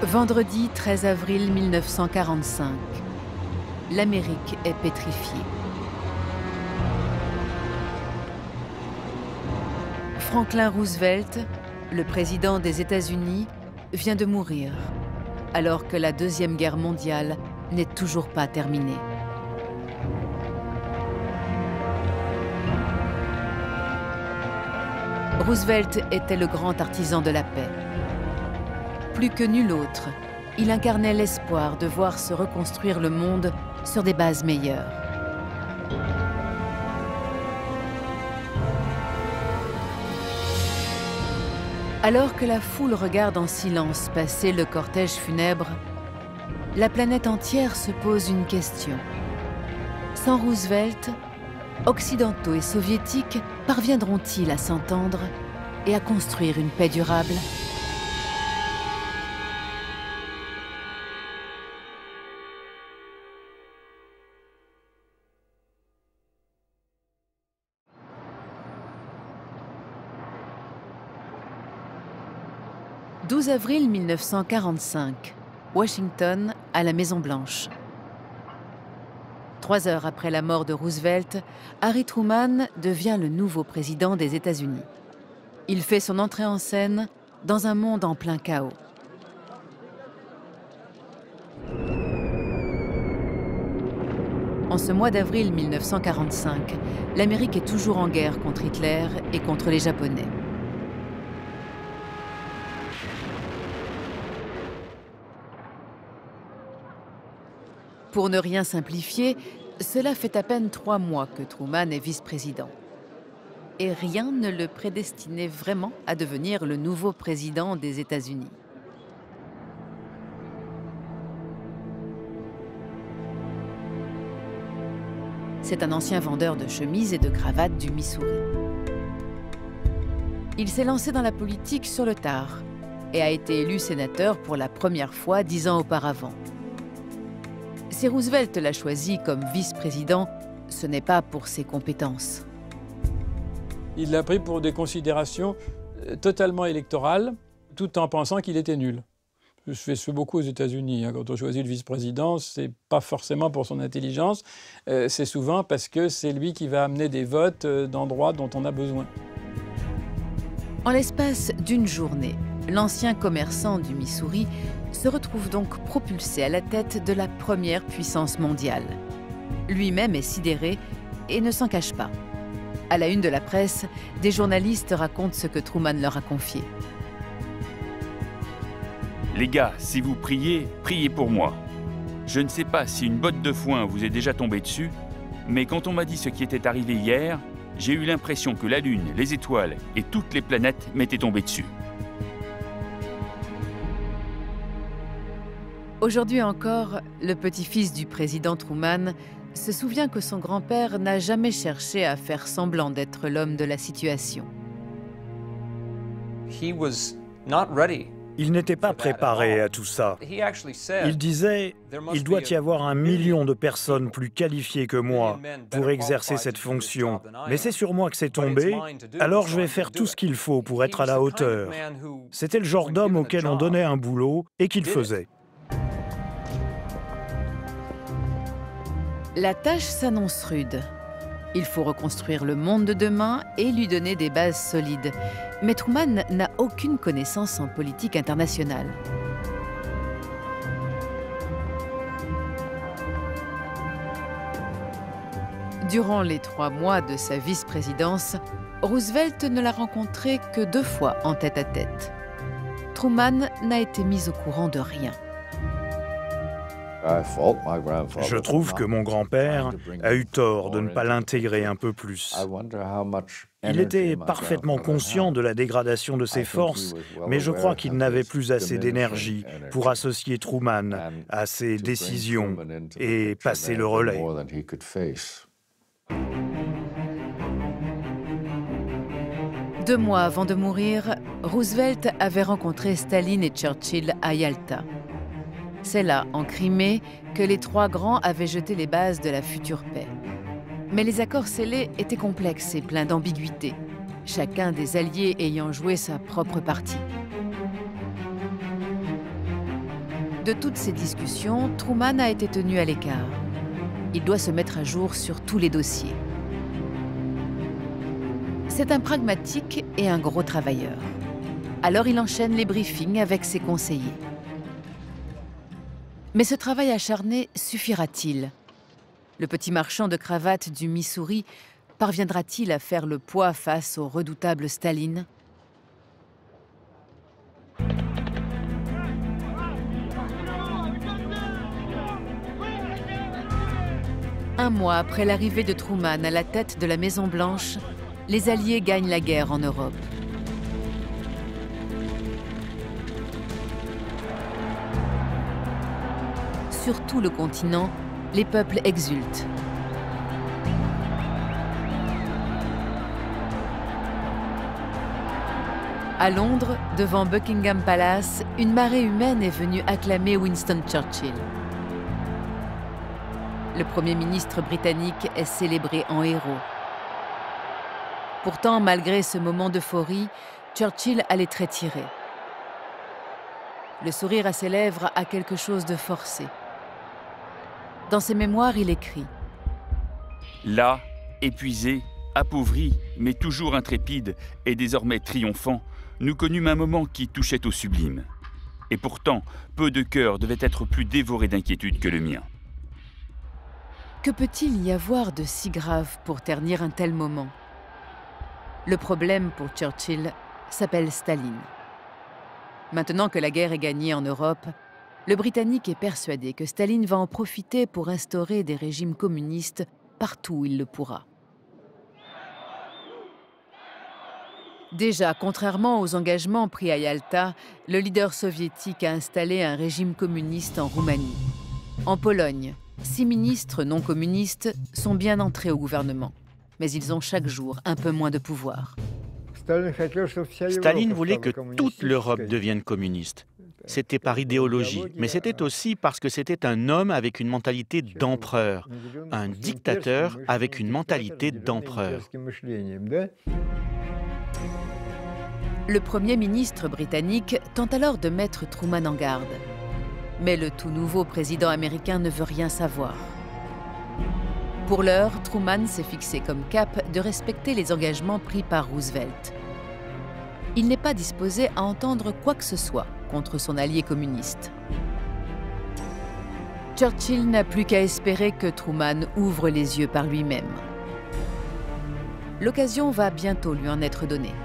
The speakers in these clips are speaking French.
Vendredi 13 avril 1945. L'Amérique est pétrifiée. Franklin Roosevelt, le président des États-Unis, vient de mourir, alors que la Deuxième Guerre mondiale n'est toujours pas terminée. Roosevelt était le grand artisan de la paix. Plus que nul autre, il incarnait l'espoir de voir se reconstruire le monde sur des bases meilleures. Alors que la foule regarde en silence passer le cortège funèbre, la planète entière se pose une question. Sans Roosevelt, Occidentaux et Soviétiques parviendront-ils à s'entendre et à construire une paix durable ? « 12 avril 1945, Washington, à la Maison-Blanche. 3 heures après la mort de Roosevelt, Harry Truman devient le nouveau président des États-Unis. Il fait son entrée en scène dans un monde en plein chaos. En ce mois d'avril 1945, l'Amérique est toujours en guerre contre Hitler et contre les Japonais. Pour ne rien simplifier, cela fait à peine 3 mois que Truman est vice-président. Et rien ne le prédestinait vraiment à devenir le nouveau président des États-Unis. C'est un ancien vendeur de chemises et de cravates du Missouri. Il s'est lancé dans la politique sur le tard et a été élu sénateur pour la première fois 10 ans auparavant. Si Roosevelt l'a choisi comme vice-président, ce n'est pas pour ses compétences. Il l'a pris pour des considérations totalement électorales, tout en pensant qu'il était nul. Je fais ce beaucoup aux États-Unis. Quand on choisit le vice-président, ce n'est pas forcément pour son intelligence, c'est souvent parce que c'est lui qui va amener des votes d'endroits dont on a besoin. En l'espace d'une journée, l'ancien commerçant du Missouri se retrouve donc propulsé à la tête de la première puissance mondiale. Lui-même est sidéré et ne s'en cache pas. À la une de la presse, des journalistes racontent ce que Truman leur a confié. Les gars, si vous priez, priez pour moi. Je ne sais pas si une botte de foin vous est déjà tombée dessus, mais quand on m'a dit ce qui était arrivé hier, j'ai eu l'impression que la Lune, les étoiles et toutes les planètes m'étaient tombées dessus. Aujourd'hui encore, le petit-fils du président Truman se souvient que son grand-père n'a jamais cherché à faire semblant d'être l'homme de la situation. Il n'était pas préparé à tout ça. Il disait « Il doit y avoir 1 million de personnes plus qualifiées que moi pour exercer cette fonction. Mais c'est sur moi que c'est tombé, alors je vais faire tout ce qu'il faut pour être à la hauteur. » C'était le genre d'homme auquel on donnait un boulot et qu'il faisait. La tâche s'annonce rude. Il faut reconstruire le monde de demain et lui donner des bases solides. Mais Truman n'a aucune connaissance en politique internationale. Durant les 3 mois de sa vice-présidence, Roosevelt ne l'a rencontré que 2 fois en tête-à-tête. Truman n'a été mis au courant de rien. Je trouve que mon grand-père a eu tort de ne pas l'intégrer un peu plus. Il était parfaitement conscient de la dégradation de ses forces, mais je crois qu'il n'avait plus assez d'énergie pour associer Truman à ses décisions et passer le relais. 2 mois avant de mourir, Roosevelt avait rencontré Staline et Churchill à Yalta. C'est là, en Crimée, que les 3 grands avaient jeté les bases de la future paix. Mais les accords scellés étaient complexes et pleins d'ambiguïtés, chacun des alliés ayant joué sa propre partie. De toutes ces discussions, Truman a été tenu à l'écart. Il doit se mettre à jour sur tous les dossiers. C'est un pragmatique et un gros travailleur. Alors il enchaîne les briefings avec ses conseillers. Mais ce travail acharné suffira-t-il? Le petit marchand de cravates du Missouri parviendra-t-il à faire le poids face au redoutable Staline? Un mois après l'arrivée de Truman à la tête de la Maison-Blanche, les Alliés gagnent la guerre en Europe. Sur tout le continent, les peuples exultent. À Londres, devant Buckingham Palace, une marée humaine est venue acclamer Winston Churchill. Le Premier ministre britannique est célébré en héros. Pourtant, malgré ce moment d'euphorie, Churchill a les traits tirés. Le sourire à ses lèvres a quelque chose de forcé. Dans ses mémoires, il écrit « Là, épuisé, appauvri, mais toujours intrépide et désormais triomphant, nous connûmes un moment qui touchait au sublime. Et pourtant, peu de cœurs devaient être plus dévorés d'inquiétude que le mien. » Que peut-il y avoir de si grave pour ternir un tel moment? Le problème pour Churchill s'appelle Staline. Maintenant que la guerre est gagnée en Europe, le Britannique est persuadé que Staline va en profiter pour instaurer des régimes communistes partout où il le pourra. Déjà, contrairement aux engagements pris à Yalta, le leader soviétique a installé un régime communiste en Roumanie. En Pologne, 6 ministres non communistes sont bien entrés au gouvernement, mais ils ont chaque jour un peu moins de pouvoir. Staline voulait que toute l'Europe devienne communiste. C'était par idéologie, mais c'était aussi parce que c'était un homme avec une mentalité d'empereur, un dictateur avec une mentalité d'empereur. Le Premier ministre britannique tente alors de mettre Truman en garde. Mais le tout nouveau président américain ne veut rien savoir. Pour l'heure, Truman s'est fixé comme cap de respecter les engagements pris par Roosevelt. Il n'est pas disposé à entendre quoi que ce soit contre son allié communiste. Churchill n'a plus qu'à espérer que Truman ouvre les yeux par lui-même. L'occasion va bientôt lui en être donnée.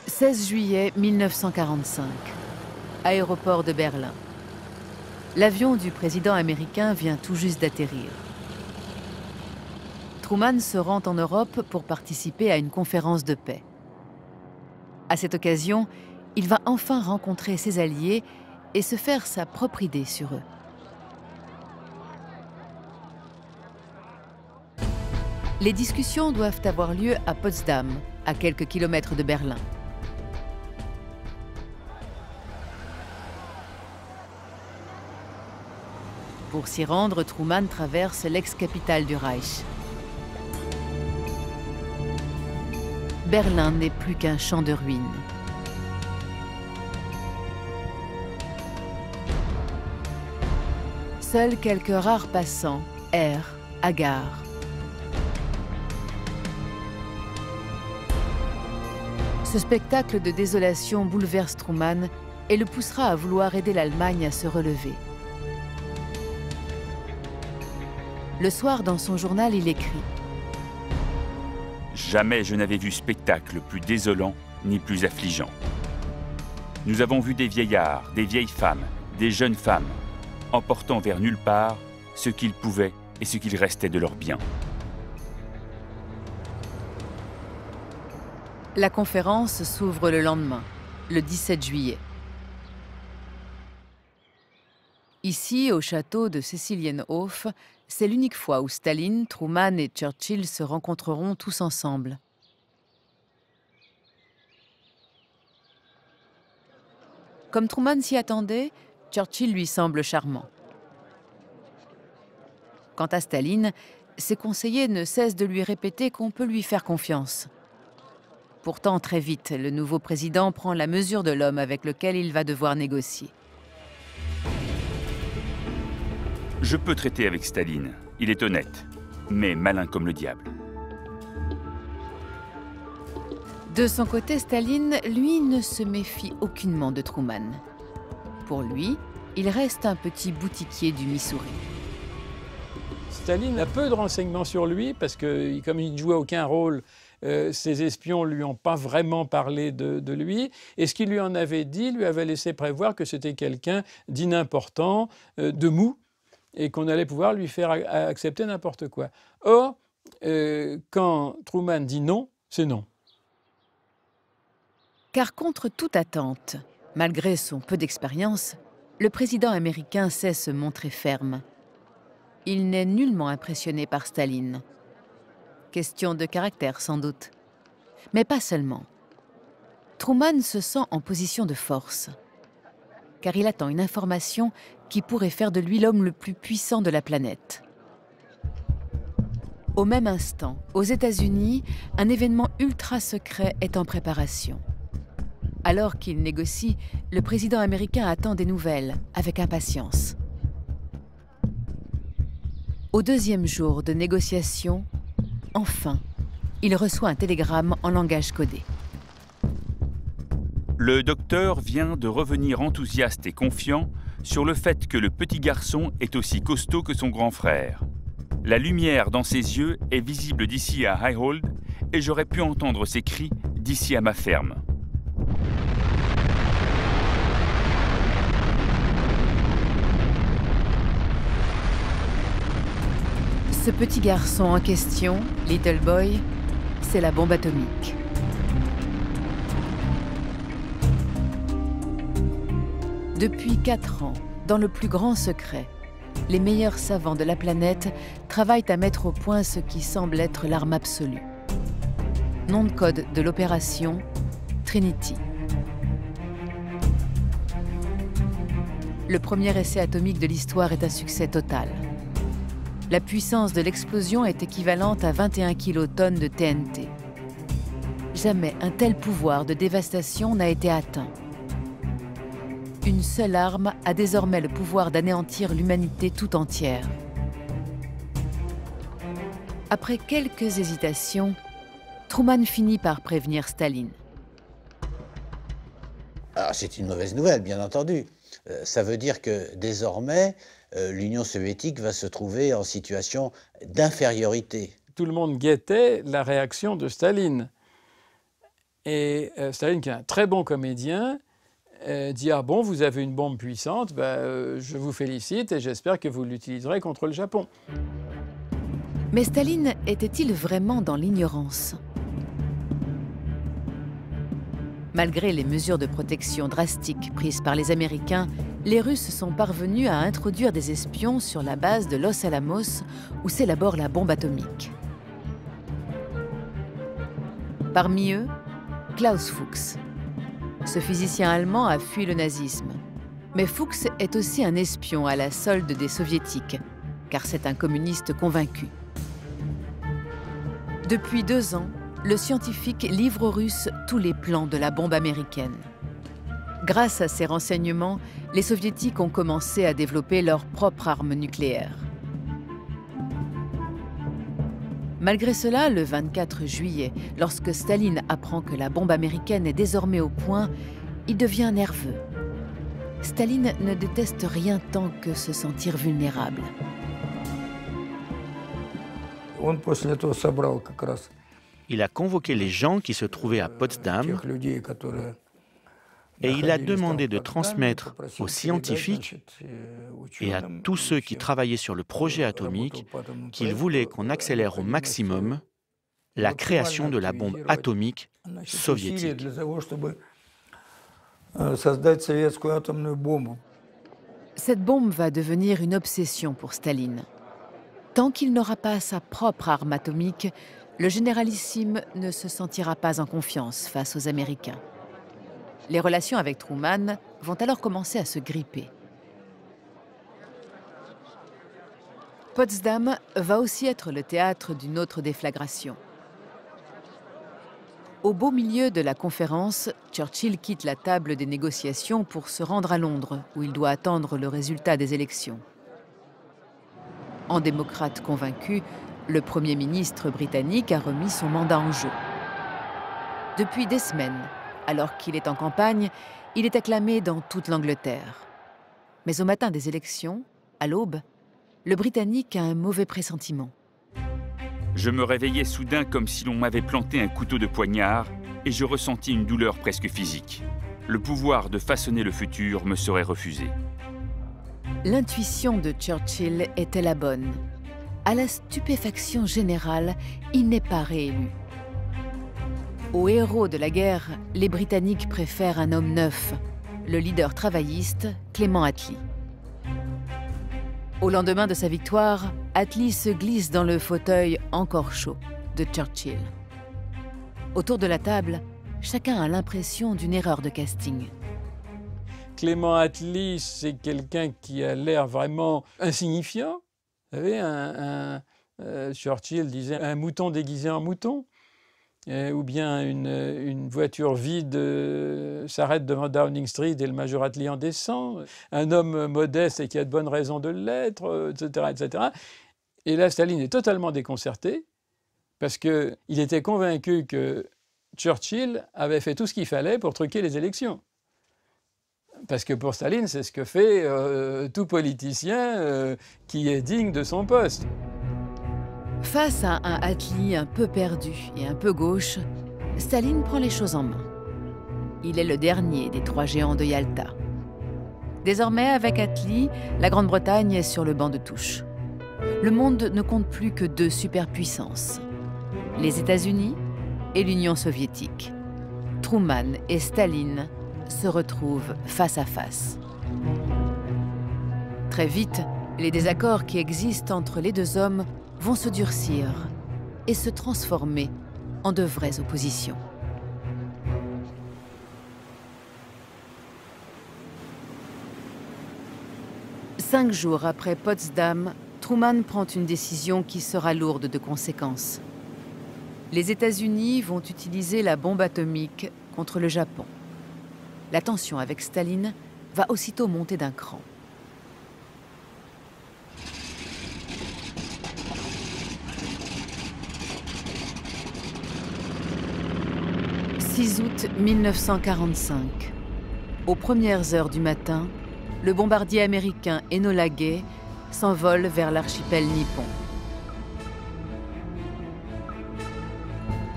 « 16 juillet 1945, aéroport de Berlin. L'avion du président américain vient tout juste d'atterrir. Truman se rend en Europe pour participer à une conférence de paix. À cette occasion, il va enfin rencontrer ses alliés et se faire sa propre idée sur eux. Les discussions doivent avoir lieu à Potsdam, à quelques kilomètres de Berlin. Pour s'y rendre, Truman traverse l'ex-capitale du Reich. Berlin n'est plus qu'un champ de ruines. Seuls quelques rares passants errent, hagards. Ce spectacle de désolation bouleverse Truman et le poussera à vouloir aider l'Allemagne à se relever. Le soir, dans son journal, il écrit « Jamais je n'avais vu spectacle plus désolant ni plus affligeant. Nous avons vu des vieillards, des vieilles femmes, des jeunes femmes, emportant vers nulle part ce qu'ils pouvaient et ce qu'il restait de leurs biens. » La conférence s'ouvre le lendemain, le 17 juillet. Ici, au château de Cecilienhof, c'est l'unique fois où Staline, Truman et Churchill se rencontreront tous ensemble. Comme Truman s'y attendait, Churchill lui semble charmant. Quant à Staline, ses conseillers ne cessent de lui répéter qu'on peut lui faire confiance. Pourtant, très vite, le nouveau président prend la mesure de l'homme avec lequel il va devoir négocier. Je peux traiter avec Staline. Il est honnête, mais malin comme le diable. De son côté, Staline, lui, ne se méfie aucunement de Truman. Pour lui, il reste un petit boutiquier du Missouri. Staline a peu de renseignements sur lui parce que, comme il ne jouait aucun rôle, ses espions ne lui ont pas vraiment parlé de lui. Et ce qu'il lui en avait dit lui avait laissé prévoir que c'était quelqu'un d'inimportant, de mou, et qu'on allait pouvoir lui faire accepter n'importe quoi. Or, quand Truman dit non, c'est non. Car contre toute attente, malgré son peu d'expérience, le président américain sait se montrer ferme. Il n'est nullement impressionné par Staline. Question de caractère, sans doute. Mais pas seulement. Truman se sent en position de force, car il attend une information qui pourrait faire de lui l'homme le plus puissant de la planète. Au même instant, aux États-Unis, un événement ultra secret est en préparation. Alors qu'il négocie, le président américain attend des nouvelles avec impatience. Au deuxième jour de négociation, enfin, il reçoit un télégramme en langage codé. Le docteur vient de revenir enthousiaste et confiant sur le fait que le petit garçon est aussi costaud que son grand frère. La lumière dans ses yeux est visible d'ici à Highhold et j'aurais pu entendre ses cris d'ici à ma ferme. Ce petit garçon en question, Little Boy, c'est la bombe atomique. Depuis 4 ans, dans le plus grand secret, les meilleurs savants de la planète travaillent à mettre au point ce qui semble être l'arme absolue. Nom de code de l'opération, Trinity. Le premier essai atomique de l'histoire est un succès total. La puissance de l'explosion est équivalente à 21 kilotonnes de TNT. Jamais un tel pouvoir de dévastation n'a été atteint. Une seule arme a désormais le pouvoir d'anéantir l'humanité tout entière. Après quelques hésitations, Truman finit par prévenir Staline. Alors c'est une mauvaise nouvelle, bien entendu. Ça veut dire que désormais, l'Union soviétique va se trouver en situation d'infériorité. Tout le monde guettait la réaction de Staline. Et Staline, qui est un très bon comédien, dit « Ah bon, vous avez une bombe puissante, je vous félicite et j'espère que vous l'utiliserez contre le Japon. » Mais Staline était-il vraiment dans l'ignorance? Malgré les mesures de protection drastiques prises par les Américains, les Russes sont parvenus à introduire des espions sur la base de Los Alamos, où s'élabore la bombe atomique. Parmi eux, Klaus Fuchs. Ce physicien allemand a fui le nazisme. Mais Fuchs est aussi un espion à la solde des soviétiques, car c'est un communiste convaincu. Depuis 2 ans, le scientifique livre aux Russes tous les plans de la bombe américaine. Grâce à ces renseignements, les soviétiques ont commencé à développer leur propre arme nucléaire. Malgré cela, le 24 juillet, lorsque Staline apprend que la bombe américaine est désormais au point, il devient nerveux. Staline ne déteste rien tant que se sentir vulnérable. Il a convoqué les gens qui se trouvaient à Potsdam et il a demandé de transmettre aux scientifiques et à tous ceux qui travaillaient sur le projet atomique qu'il voulait qu'on accélère au maximum la création de la bombe atomique soviétique. Cette bombe va devenir une obsession pour Staline. Tant qu'il n'aura pas sa propre arme atomique, le généralissime ne se sentira pas en confiance face aux Américains. Les relations avec Truman vont alors commencer à se gripper. Potsdam va aussi être le théâtre d'une autre déflagration. Au beau milieu de la conférence, Churchill quitte la table des négociations pour se rendre à Londres, où il doit attendre le résultat des élections. En démocrate convaincu, le Premier ministre britannique a remis son mandat en jeu. Depuis des semaines, alors qu'il est en campagne, il est acclamé dans toute l'Angleterre. Mais au matin des élections, à l'aube, le Britannique a un mauvais pressentiment. Je me réveillais soudain comme si l'on m'avait planté un couteau de poignard et je ressentis une douleur presque physique. Le pouvoir de façonner le futur me serait refusé. L'intuition de Churchill était la bonne. À la stupéfaction générale, il n'est pas réélu. Au héros de la guerre, les Britanniques préfèrent un homme neuf, le leader travailliste Clément Attlee. Au lendemain de sa victoire, Attlee se glisse dans le fauteuil encore chaud de Churchill. Autour de la table, chacun a l'impression d'une erreur de casting. Clément Attlee, c'est quelqu'un qui a l'air vraiment insignifiant. Vous savez, Churchill disait un mouton déguisé en mouton. Ou bien une voiture vide s'arrête devant Downing Street et le major Attlee en descend. Un homme modeste et qui a de bonnes raisons de l'être, etc., etc. Et là, Staline est totalement déconcerté parce qu'il était convaincu que Churchill avait fait tout ce qu'il fallait pour truquer les élections. Parce que pour Staline, c'est ce que fait tout politicien qui est digne de son poste. Face à un Attlee un peu perdu et un peu gauche, Staline prend les choses en main. Il est le dernier des trois géants de Yalta. Désormais, avec Attlee, la Grande-Bretagne est sur le banc de touche. Le monde ne compte plus que deux superpuissances, les États-Unis et l'Union soviétique. Truman et Staline se retrouvent face à face. Très vite, les désaccords qui existent entre les deux hommes vont se durcir et se transformer en de vraies oppositions. Cinq jours après Potsdam, Truman prend une décision qui sera lourde de conséquences. Les États-Unis vont utiliser la bombe atomique contre le Japon. La tension avec Staline va aussitôt monter d'un cran. 6 août 1945. Aux premières heures du matin, le bombardier américain Enola Gay s'envole vers l'archipel nippon.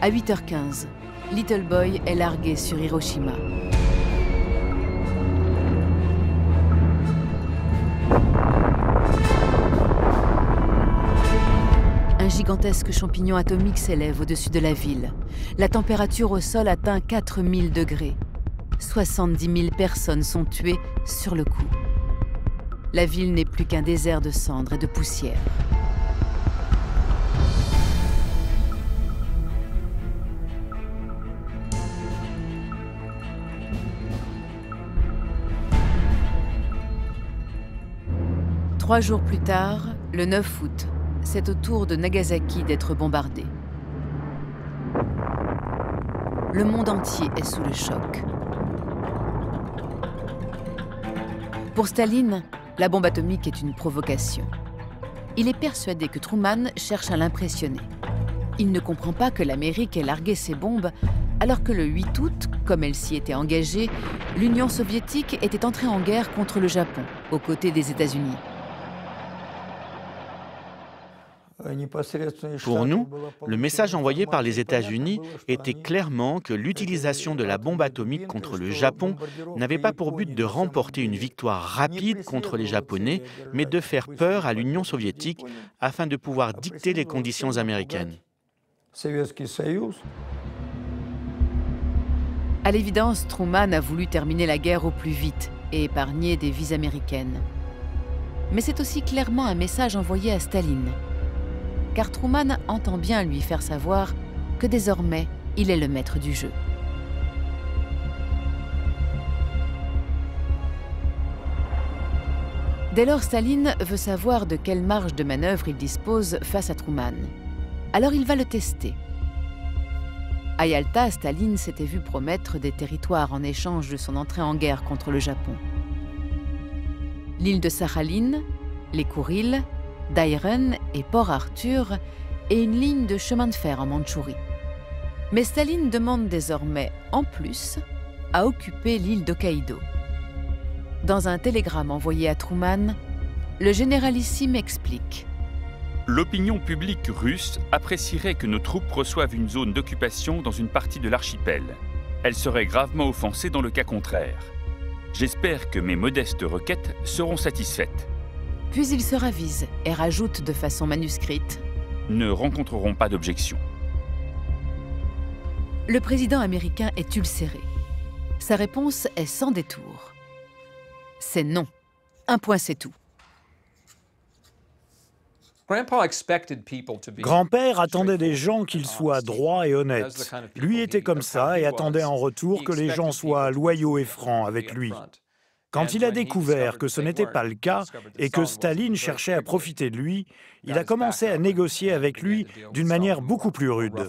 À 8h15, Little Boy est largué sur Hiroshima. Un gigantesque champignon atomique s'élève au-dessus de la ville. La température au sol atteint 4000 degrés. 70 000 personnes sont tuées sur le coup. La ville n'est plus qu'un désert de cendres et de poussière. Trois jours plus tard, le 9 août, c'est au tour de Nagasaki d'être bombardé. Le monde entier est sous le choc. Pour Staline, la bombe atomique est une provocation. Il est persuadé que Truman cherche à l'impressionner. Il ne comprend pas que l'Amérique ait largué ses bombes alors que le 8 août, comme elle s'y était engagée, l'Union soviétique était entrée en guerre contre le Japon, aux côtés des États-Unis. Pour nous, le message envoyé par les États-Unis était clairement que l'utilisation de la bombe atomique contre le Japon n'avait pas pour but de remporter une victoire rapide contre les Japonais, mais de faire peur à l'Union soviétique afin de pouvoir dicter les conditions américaines. À l'évidence, Truman a voulu terminer la guerre au plus vite et épargner des vies américaines. Mais c'est aussi clairement un message envoyé à Staline. Car Truman entend bien lui faire savoir que désormais, il est le maître du jeu. Dès lors, Staline veut savoir de quelle marge de manœuvre il dispose face à Truman. Alors il va le tester. À Yalta, Staline s'était vu promettre des territoires en échange de son entrée en guerre contre le Japon. L'île de Sakhaline, les Kouriles, Dairen et Port Arthur et une ligne de chemin de fer en Mandchourie. Mais Staline demande désormais, en plus, à occuper l'île d'Hokkaido. Dans un télégramme envoyé à Truman, le généralissime explique: L'opinion publique russe apprécierait que nos troupes reçoivent une zone d'occupation dans une partie de l'archipel. Elle serait gravement offensée dans le cas contraire. J'espère que mes modestes requêtes seront satisfaites. Puis il se ravise et rajoute de façon manuscrite: Ne rencontreront pas d'objection. Le président américain est ulcéré. Sa réponse est sans détour. C'est non. Un point, c'est tout. Grand-père attendait des gens qu'ils soient droits et honnêtes. Lui était comme ça et attendait en retour que les gens soient loyaux et francs avec lui. Quand il a découvert que ce n'était pas le cas et que Staline cherchait à profiter de lui, il a commencé à négocier avec lui d'une manière beaucoup plus rude.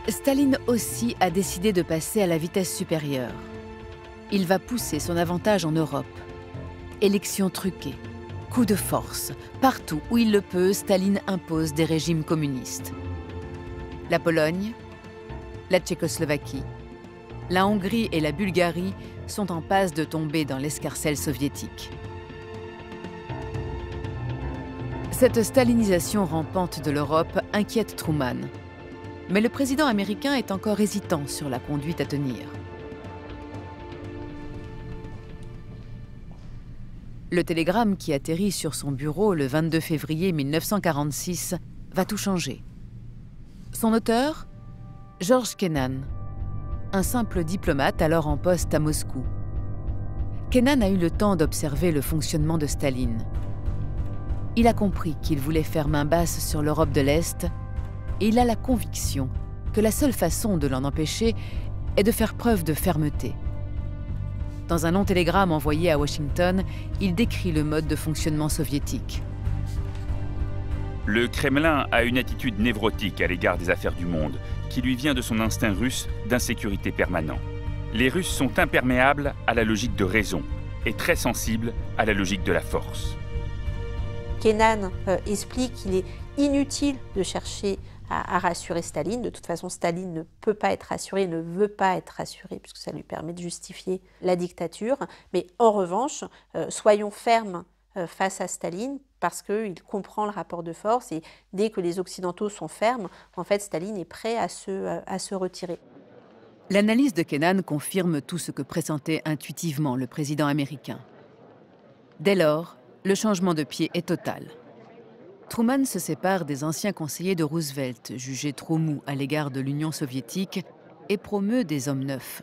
Staline aussi a décidé de passer à la vitesse supérieure. Il va pousser son avantage en Europe. Élections truquées, coups de force. Partout où il le peut, Staline impose des régimes communistes. La Pologne, la Tchécoslovaquie, la Hongrie et la Bulgarie sont en passe de tomber dans l'escarcelle soviétique. Cette stalinisation rampante de l'Europe inquiète Truman. Mais le président américain est encore hésitant sur la conduite à tenir. Le télégramme qui atterrit sur son bureau le 22 février 1946 va tout changer. Son auteur, George Kennan, un simple diplomate alors en poste à Moscou. Kennan a eu le temps d'observer le fonctionnement de Staline. Il a compris qu'il voulait faire main basse sur l'Europe de l'Est et il a la conviction que la seule façon de l'en empêcher est de faire preuve de fermeté. Dans un long télégramme envoyé à Washington, il décrit le mode de fonctionnement soviétique. Le Kremlin a une attitude névrotique à l'égard des affaires du monde, qui lui vient de son instinct russe d'insécurité permanent. Les Russes sont imperméables à la logique de raison et très sensibles à la logique de la force. Kennan explique qu'il est inutile de chercher à rassurer Staline. De toute façon, Staline ne peut pas être rassuré, ne veut pas être rassuré, puisque ça lui permet de justifier la dictature. Mais en revanche, soyons fermes face à Staline, parce qu'il comprend le rapport de force, et dès que les Occidentaux sont fermes, en fait, Staline est prêt à se retirer. L'analyse de Kennan confirme tout ce que pressentait intuitivement le président américain. Dès lors, le changement de pied est total. Truman se sépare des anciens conseillers de Roosevelt, jugés trop mous à l'égard de l'Union soviétique, et promeut des hommes neufs.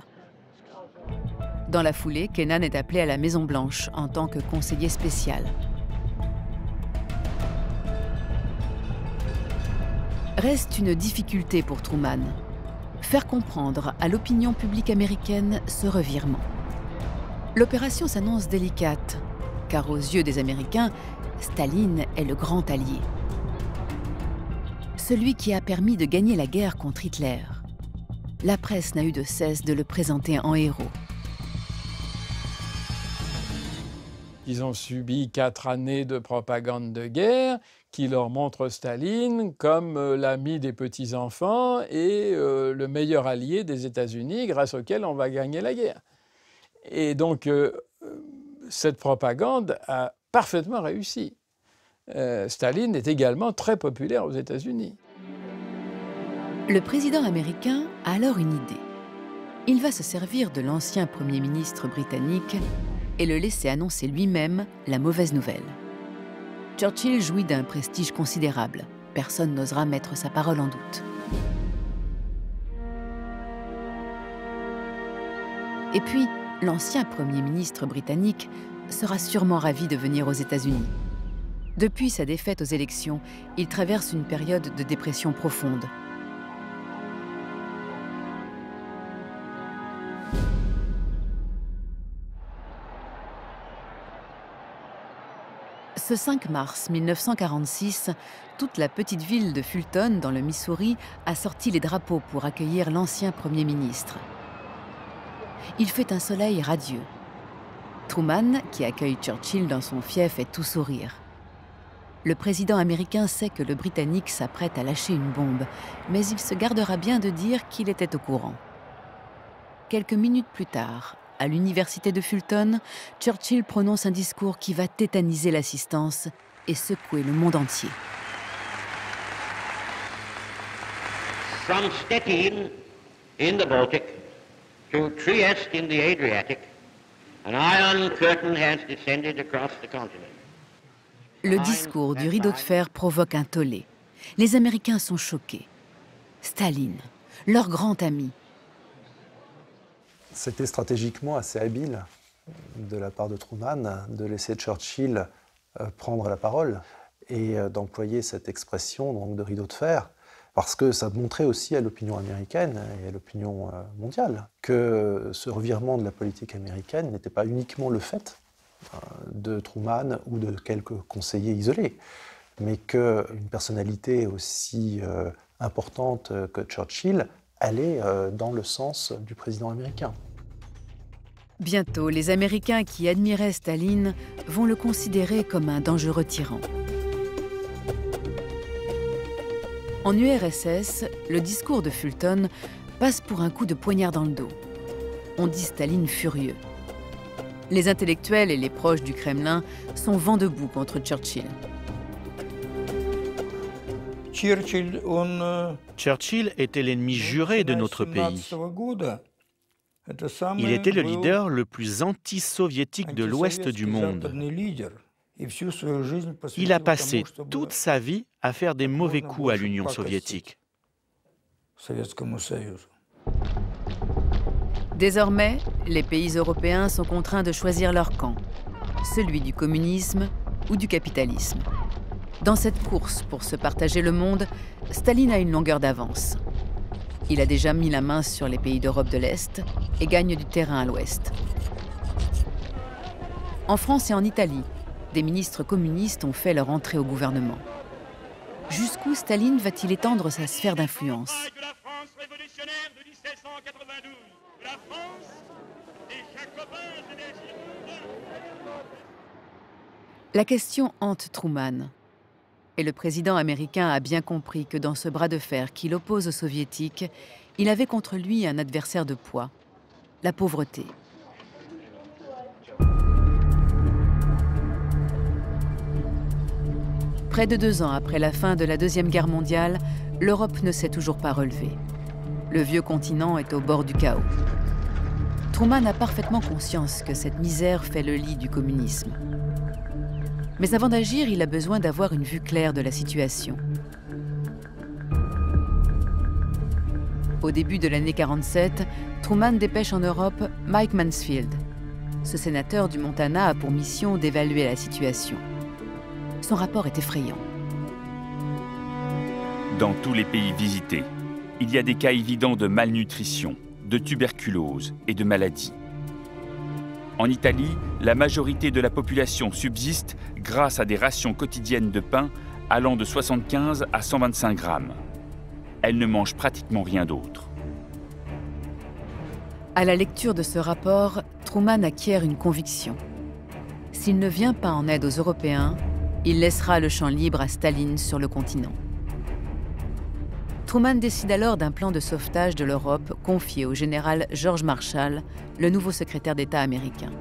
Dans la foulée, Kennan est appelé à la Maison-Blanche en tant que conseiller spécial. Reste une difficulté pour Truman: faire comprendre à l'opinion publique américaine ce revirement. L'opération s'annonce délicate, car aux yeux des Américains, Staline est le grand allié. Celui qui a permis de gagner la guerre contre Hitler. La presse n'a eu de cesse de le présenter en héros. Ils ont subi 4 années de propagande de guerre qui leur montre Staline comme l'ami des petits-enfants et le meilleur allié des États-Unis grâce auquel on va gagner la guerre. Et donc, cette propagande a parfaitement réussi. Staline est également très populaire aux États-Unis. Le président américain a alors une idée. Il va se servir de l'ancien Premier ministre britannique et le laisser annoncer lui-même la mauvaise nouvelle. Churchill jouit d'un prestige considérable. Personne n'osera mettre sa parole en doute. Et puis, l'ancien Premier ministre britannique sera sûrement ravi de venir aux États-Unis. Depuis sa défaite aux élections, il traverse une période de dépression profonde. Ce 5 mars 1946, toute la petite ville de Fulton, dans le Missouri, a sorti les drapeaux pour accueillir l'ancien Premier ministre. Il fait un soleil radieux. Truman, qui accueille Churchill dans son fief, est tout sourire. Le président américain sait que le Britannique s'apprête à lâcher une bombe, mais il se gardera bien de dire qu'il était au courant. Quelques minutes plus tard, à l'université de Fulton, Churchill prononce un discours qui va tétaniser l'assistance et secouer le monde entier. From Stettin in the Baltic to Trieste in the Adriatic, an iron curtain has descended across the continent. Le discours du rideau de fer provoque un tollé. Les Américains sont choqués. Staline, leur grand ami. C'était stratégiquement assez habile de la part de Truman de laisser Churchill prendre la parole et d'employer cette expression donc, de rideau de fer, parce que ça montrait aussi à l'opinion américaine et à l'opinion mondiale que ce revirement de la politique américaine n'était pas uniquement le fait de Truman ou de quelques conseillers isolés, mais qu'une personnalité aussi importante que Churchill allait dans le sens du président américain. Bientôt, les Américains qui admiraient Staline vont le considérer comme un dangereux tyran. En URSS, le discours de Fulton passe pour un coup de poignard dans le dos. On dit Staline furieux. Les intellectuels et les proches du Kremlin sont vent debout contre Churchill. Churchill était l'ennemi juré de notre pays. Il était le leader le plus anti-soviétique de l'Ouest du monde. Il a passé toute sa vie à faire des mauvais coups à l'Union soviétique. Désormais, les pays européens sont contraints de choisir leur camp, celui du communisme ou du capitalisme. Dans cette course pour se partager le monde, Staline a une longueur d'avance. Il a déjà mis la main sur les pays d'Europe de l'Est et gagne du terrain à l'Ouest. En France et en Italie, des ministres communistes ont fait leur entrée au gouvernement. Jusqu'où Staline va-t-il étendre sa sphère d'influence ? La question hante Truman. Et le président américain a bien compris que dans ce bras de fer qui l'oppose aux soviétiques, il avait contre lui un adversaire de poids, la pauvreté. Près de 2 ans après la fin de la Deuxième Guerre mondiale, l'Europe ne s'est toujours pas relevée. Le vieux continent est au bord du chaos. Truman a parfaitement conscience que cette misère fait le lit du communisme. Mais avant d'agir, il a besoin d'avoir une vue claire de la situation. Au début de l'année 47, Truman dépêche en Europe Mike Mansfield. Ce sénateur du Montana a pour mission d'évaluer la situation. Son rapport est effrayant. Dans tous les pays visités, il y a des cas évidents de malnutrition, de tuberculose et de maladies. En Italie, la majorité de la population subsiste grâce à des rations quotidiennes de pain allant de 75 à 125 grammes. Elle ne mange pratiquement rien d'autre. À la lecture de ce rapport, Truman acquiert une conviction. S'il ne vient pas en aide aux Européens, il laissera le champ libre à Staline sur le continent. Truman décide alors d'un plan de sauvetage de l'Europe confié au général George Marshall, le nouveau secrétaire d'État américain.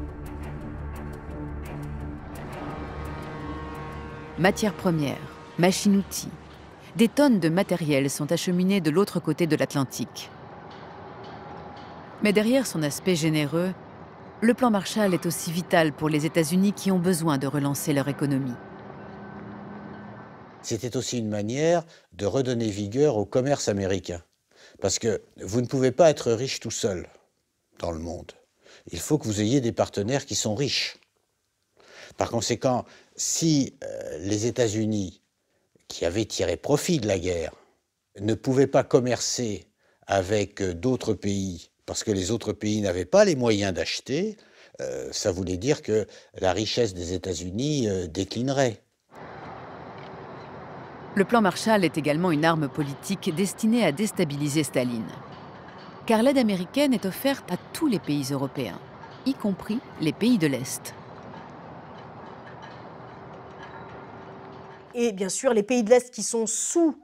Matières premières, machines-outils, des tonnes de matériel sont acheminées de l'autre côté de l'Atlantique. Mais derrière son aspect généreux, le plan Marshall est aussi vital pour les États-Unis qui ont besoin de relancer leur économie. C'était aussi une manière de redonner vigueur au commerce américain. Parce que vous ne pouvez pas être riche tout seul dans le monde. Il faut que vous ayez des partenaires qui sont riches. Par conséquent, si les États-Unis, qui avaient tiré profit de la guerre, ne pouvaient pas commercer avec d'autres pays, parce que les autres pays n'avaient pas les moyens d'acheter, ça voulait dire que la richesse des États-Unis déclinerait. Le plan Marshall est également une arme politique destinée à déstabiliser Staline. Car l'aide américaine est offerte à tous les pays européens, y compris les pays de l'Est. Et bien sûr, les pays de l'Est qui sont sous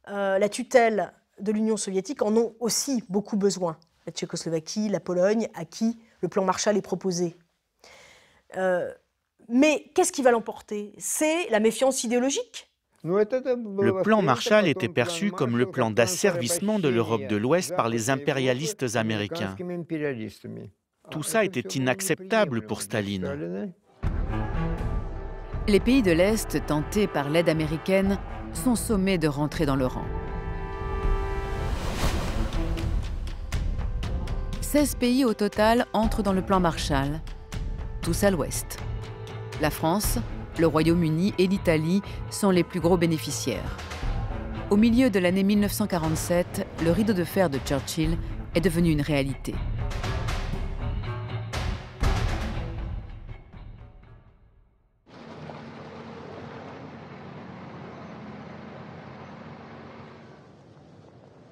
la tutelle de l'Union soviétique en ont aussi beaucoup besoin. La Tchécoslovaquie, la Pologne, à qui le plan Marshall est proposé. Mais qu'est-ce qui va l'emporter? C'est la méfiance idéologique. Le plan Marshall était perçu comme le plan d'asservissement de l'Europe de l'Ouest par les impérialistes américains. Tout ça était inacceptable pour Staline. Les pays de l'Est, tentés par l'aide américaine, sont sommés de rentrer dans le rang. 16 pays au total entrent dans le plan Marshall, tous à l'Ouest. La France, le Royaume-Uni et l'Italie sont les plus gros bénéficiaires. Au milieu de l'année 1947, le rideau de fer de Churchill est devenu une réalité.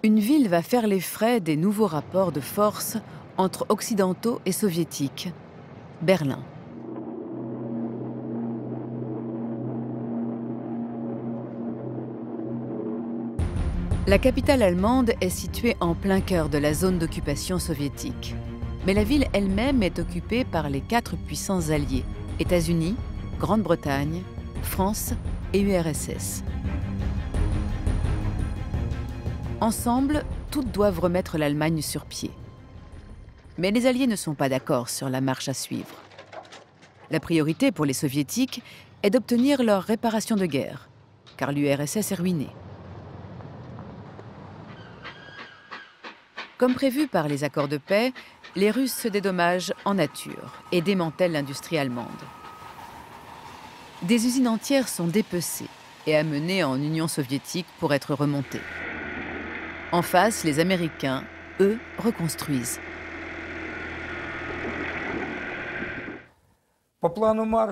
Une ville va faire les frais des nouveaux rapports de force entre occidentaux et soviétiques, Berlin. La capitale allemande est située en plein cœur de la zone d'occupation soviétique. Mais la ville elle-même est occupée par les 4 puissances alliées, États-Unis, Grande-Bretagne, France et URSS. Ensemble, toutes doivent remettre l'Allemagne sur pied. Mais les Alliés ne sont pas d'accord sur la marche à suivre. La priorité pour les Soviétiques est d'obtenir leur réparation de guerre, car l'URSS est ruinée. Comme prévu par les accords de paix, les Russes se dédommagent en nature et démantèlent l'industrie allemande. Des usines entières sont dépecées et amenées en Union soviétique pour être remontées. En face, les Américains, eux, reconstruisent.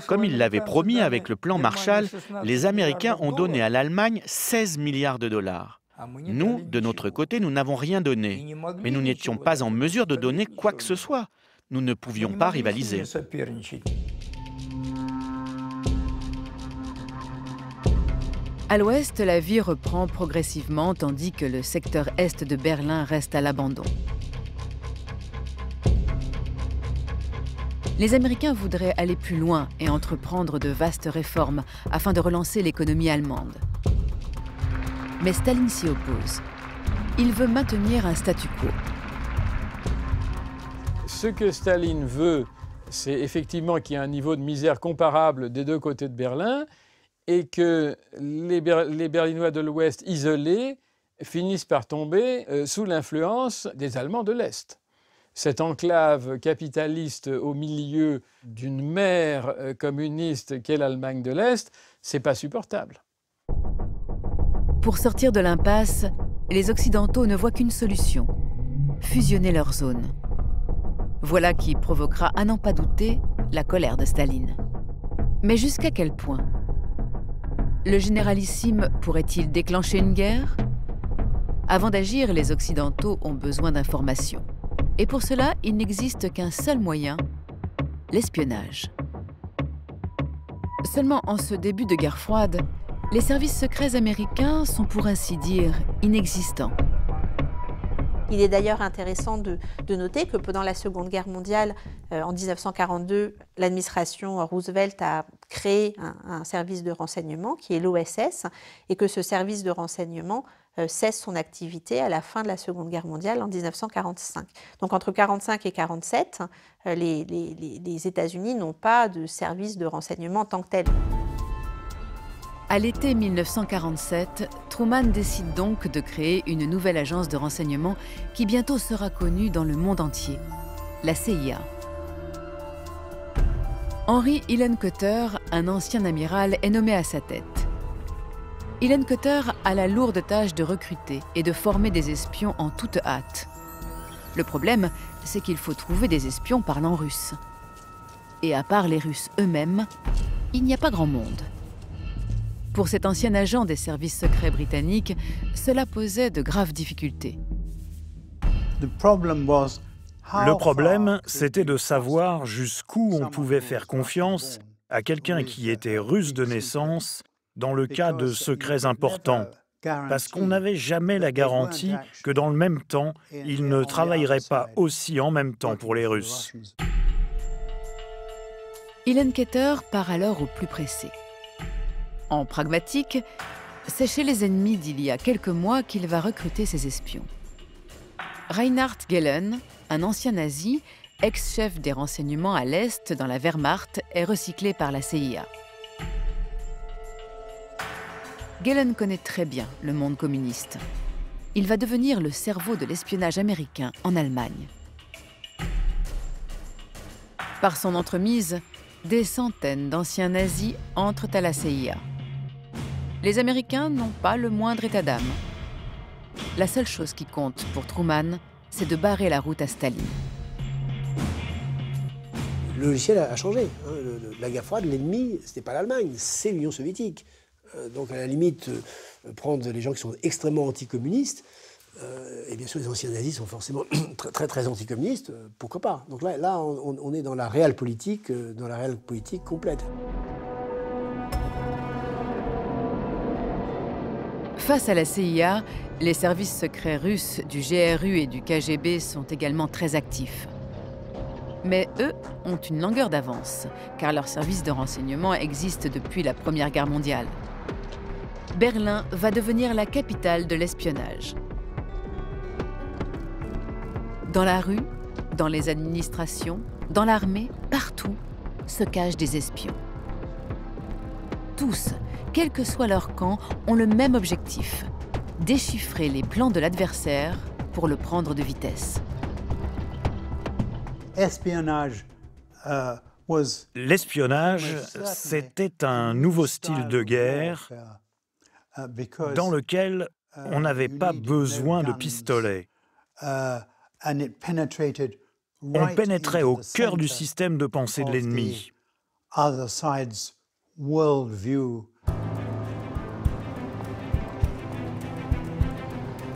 Comme ils l'avaient promis avec le plan Marshall, les Américains ont donné à l'Allemagne 16 milliards de dollars. Nous, de notre côté, nous n'avons rien donné. Mais nous n'étions pas en mesure de donner quoi que ce soit. Nous ne pouvions pas rivaliser. À l'ouest, la vie reprend progressivement, tandis que le secteur est de Berlin reste à l'abandon. Les Américains voudraient aller plus loin et entreprendre de vastes réformes afin de relancer l'économie allemande. Mais Staline s'y oppose. Il veut maintenir un statu quo. Ce que Staline veut, c'est effectivement qu'il y ait un niveau de misère comparable des deux côtés de Berlin, et que les Berlinois de l'Ouest isolés finissent par tomber sous l'influence des Allemands de l'Est. Cette enclave capitaliste au milieu d'une mer communiste qu'est l'Allemagne de l'Est, c'est pas supportable. Pour sortir de l'impasse, les Occidentaux ne voient qu'une solution, fusionner leurs zones. Voilà qui provoquera, à n'en pas douter, la colère de Staline. Mais jusqu'à quel point ? Le généralissime pourrait-il déclencher une guerre? Avant d'agir, les Occidentaux ont besoin d'informations. Et pour cela, il n'existe qu'un seul moyen, l'espionnage. Seulement en ce début de guerre froide, les services secrets américains sont pour ainsi dire inexistants. Il est d'ailleurs intéressant de noter que pendant la Seconde Guerre mondiale, en 1942, l'administration Roosevelt a créé un service de renseignement qui est l'OSS et que ce service de renseignement cesse son activité à la fin de la Seconde Guerre mondiale en 1945. Donc entre 1945 et 1947, les États-Unis n'ont pas de service de renseignement en tant que tel. À l'été 1947, Truman décide donc de créer une nouvelle agence de renseignement qui bientôt sera connue dans le monde entier, la CIA. Henry Hillenkoetter, un ancien amiral, est nommé à sa tête. Hillenkoetter a la lourde tâche de recruter et de former des espions en toute hâte. Le problème, c'est qu'il faut trouver des espions parlant russe. Et à part les Russes eux-mêmes, il n'y a pas grand monde. Pour cet ancien agent des services secrets britanniques, cela posait de graves difficultés. Le problème, c'était de savoir jusqu'où on pouvait faire confiance à quelqu'un qui était russe de naissance dans le cas de secrets importants, parce qu'on n'avait jamais la garantie que dans le même temps, il ne travaillerait pas aussi en même temps pour les Russes. Hillenkoetter part alors au plus pressé. En pragmatique, c'est chez les ennemis d'il y a quelques mois qu'il va recruter ses espions. Reinhard Gehlen, un ancien nazi, ex-chef des renseignements à l'Est dans la Wehrmacht, est recyclé par la CIA. Gehlen connaît très bien le monde communiste. Il va devenir le cerveau de l'espionnage américain en Allemagne. Par son entremise, des centaines d'anciens nazis entrent à la CIA. Les Américains n'ont pas le moindre état d'âme. La seule chose qui compte pour Truman, c'est de barrer la route à Staline. Le logiciel a changé. La guerre froide, l'ennemi, ce n'est pas l'Allemagne, c'est l'Union soviétique. Donc à la limite, prendre les gens qui sont extrêmement anticommunistes, et bien sûr les anciens nazis sont forcément très anticommunistes, pourquoi pas. Donc là on est dans la réelle politique complète. Face à la CIA, les services secrets russes du GRU et du KGB sont également très actifs. Mais eux ont une longueur d'avance, car leur service de renseignement existe depuis la Première Guerre mondiale. Berlin va devenir la capitale de l'espionnage. Dans la rue, dans les administrations, dans l'armée, partout, se cachent des espions. Tous, quel que soit leur camp, ont le même objectif: déchiffrer les plans de l'adversaire pour le prendre de vitesse. L'espionnage, c'était un nouveau style de guerre dans lequel on n'avait pas besoin de pistolets. On pénétrait au cœur du système de pensée de l'ennemi.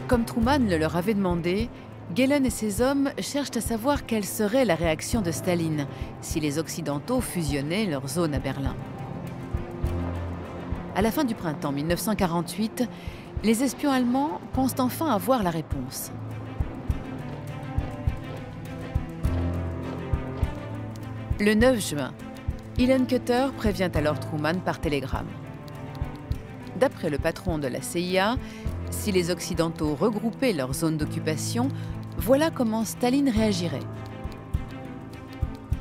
Comme Truman le leur avait demandé, Gehlen et ses hommes cherchent à savoir quelle serait la réaction de Staline si les Occidentaux fusionnaient leur zone à Berlin. À la fin du printemps 1948, les espions allemands pensent enfin avoir la réponse. Le 9 juin, Hillenkoetter prévient alors Truman par télégramme. D'après le patron de la CIA, si les Occidentaux regroupaient leur zone d'occupation, voilà comment Staline réagirait.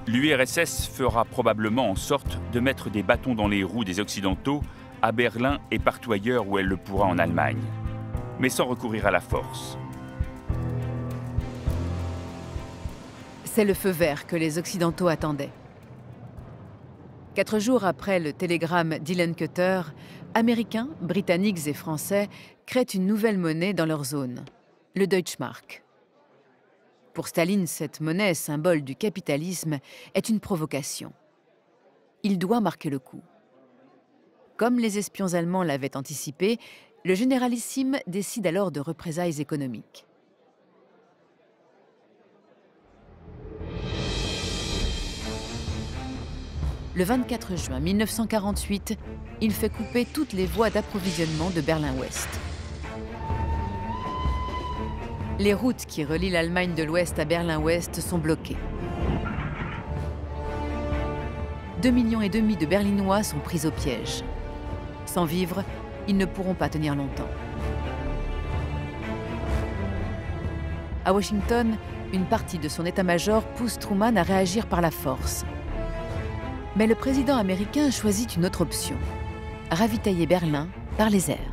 L'URSS fera probablement en sorte de mettre des bâtons dans les roues des Occidentaux à Berlin et partout ailleurs où elle le pourra en Allemagne, mais sans recourir à la force. C'est le feu vert que les Occidentaux attendaient. 4 jours après le télégramme d'Hillenkoetter, Américains, Britanniques et Français créent une nouvelle monnaie dans leur zone, le Deutschmark. Pour Staline, cette monnaie, symbole du capitalisme, est une provocation. Il doit marquer le coup. Comme les espions allemands l'avaient anticipé, le généralissime décide alors de représailles économiques. Le 24 juin 1948, il fait couper toutes les voies d'approvisionnement de Berlin-Ouest. Les routes qui relient l'Allemagne de l'Ouest à Berlin-Ouest sont bloquées. 2,5 millions de Berlinois sont pris au piège. Sans vivres, ils ne pourront pas tenir longtemps. À Washington, une partie de son état-major pousse Truman à réagir par la force. Mais le président américain choisit une autre option: ravitailler Berlin par les airs.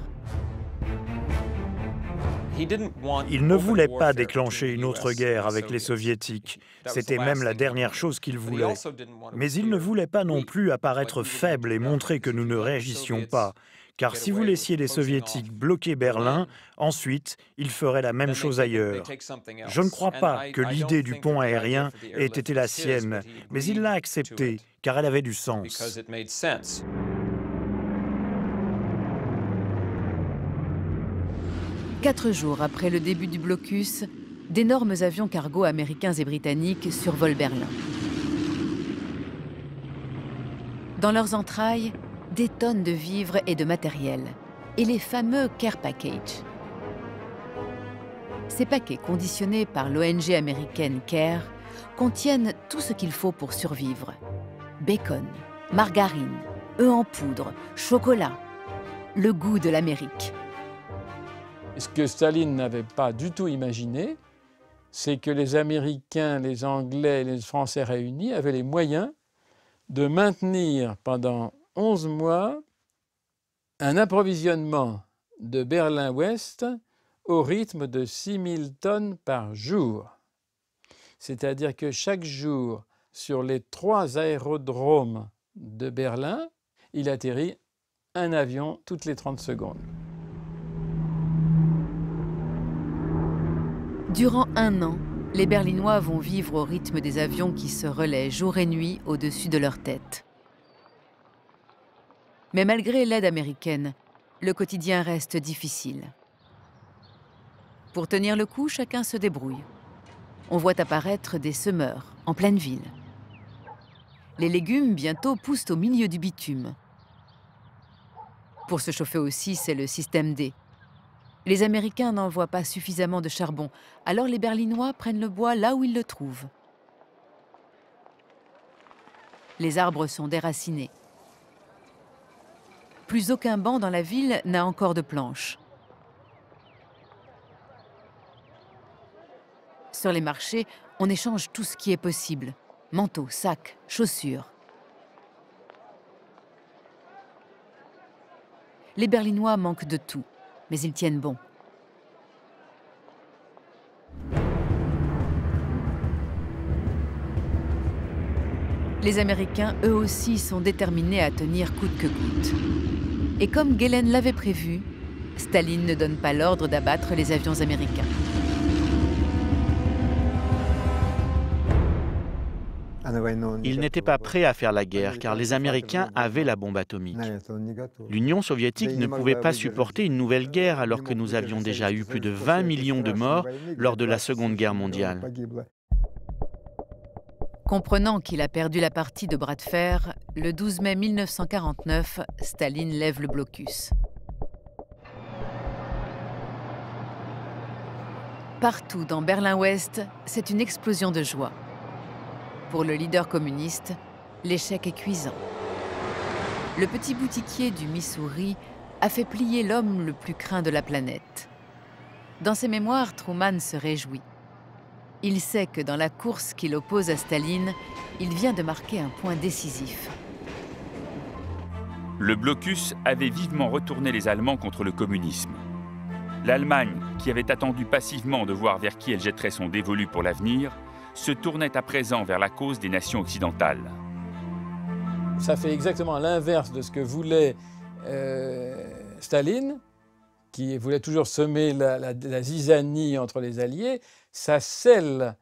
Il ne voulait pas déclencher une autre guerre avec les Soviétiques. C'était même la dernière chose qu'il voulait. Mais il ne voulait pas non plus apparaître faible et montrer que nous ne réagissions pas, car si vous laissiez les Soviétiques bloquer Berlin, ensuite, ils feraient la même chose ailleurs. Je ne crois pas que l'idée du pont aérien ait été la sienne, mais il l'a acceptée, car elle avait du sens. 4 jours après le début du blocus, d'énormes avions cargo américains et britanniques survolent Berlin. Dans leurs entrailles, des tonnes de vivres et de matériel, et les fameux Care Package. Ces paquets conditionnés par l'ONG américaine Care contiennent tout ce qu'il faut pour survivre. Bacon, margarine, œufs en poudre, chocolat, le goût de l'Amérique. Ce que Staline n'avait pas du tout imaginé, c'est que les Américains, les Anglais et les Français réunis avaient les moyens de maintenir pendant 11 mois un approvisionnement de Berlin-Ouest au rythme de 6000 tonnes par jour. C'est-à-dire que chaque jour, sur les 3 aérodromes de Berlin, il atterrit un avion toutes les 30 secondes. Durant 1 an, les Berlinois vont vivre au rythme des avions qui se relaient jour et nuit au-dessus de leur tête. Mais malgré l'aide américaine, le quotidien reste difficile. Pour tenir le coup, chacun se débrouille. On voit apparaître des semeurs en pleine ville. Les légumes, bientôt, poussent au milieu du bitume. Pour se chauffer aussi, c'est le système D. Les Américains n'envoient pas suffisamment de charbon, alors les Berlinois prennent le bois là où ils le trouvent. Les arbres sont déracinés. Plus aucun banc dans la ville n'a encore de planches. Sur les marchés, on échange tout ce qui est possible. Manteaux, sacs, chaussures. Les Berlinois manquent de tout, mais ils tiennent bon. Les Américains, eux aussi, sont déterminés à tenir coûte que coûte. Et comme Gehlen l'avait prévu, Staline ne donne pas l'ordre d'abattre les avions américains. Ils n'étaient pas prêts à faire la guerre car les Américains avaient la bombe atomique. L'Union soviétique ne pouvait pas supporter une nouvelle guerre alors que nous avions déjà eu plus de 20 millions de morts lors de la Seconde Guerre mondiale. Comprenant qu'il a perdu la partie de bras de fer, le 12 mai 1949, Staline lève le blocus. Partout dans Berlin-Ouest, c'est une explosion de joie. Pour le leader communiste, l'échec est cuisant. Le petit boutiquier du Missouri a fait plier l'homme le plus craint de la planète. Dans ses mémoires, Truman se réjouit. Il sait que dans la course qui l'oppose à Staline, il vient de marquer un point décisif. Le blocus avait vivement retourné les Allemands contre le communisme. L'Allemagne, qui avait attendu passivement de voir vers qui elle jetterait son dévolu pour l'avenir, se tournait à présent vers la cause des nations occidentales. Ça fait exactement l'inverse de ce que voulait Staline, qui voulait toujours semer la zizanie entre les Alliés. Ça scelle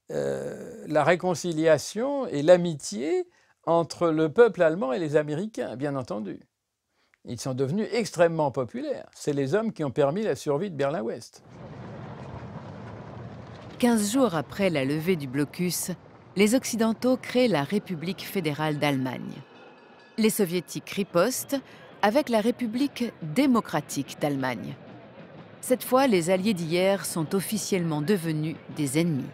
la réconciliation et l'amitié entre le peuple allemand et les Américains, bien entendu. Ils sont devenus extrêmement populaires. C'est les hommes qui ont permis la survie de Berlin-Ouest. 15 jours après la levée du blocus, les Occidentaux créent la République fédérale d'Allemagne. Les Soviétiques ripostent avec la République démocratique d'Allemagne. Cette fois, les alliés d'hier sont officiellement devenus des ennemis.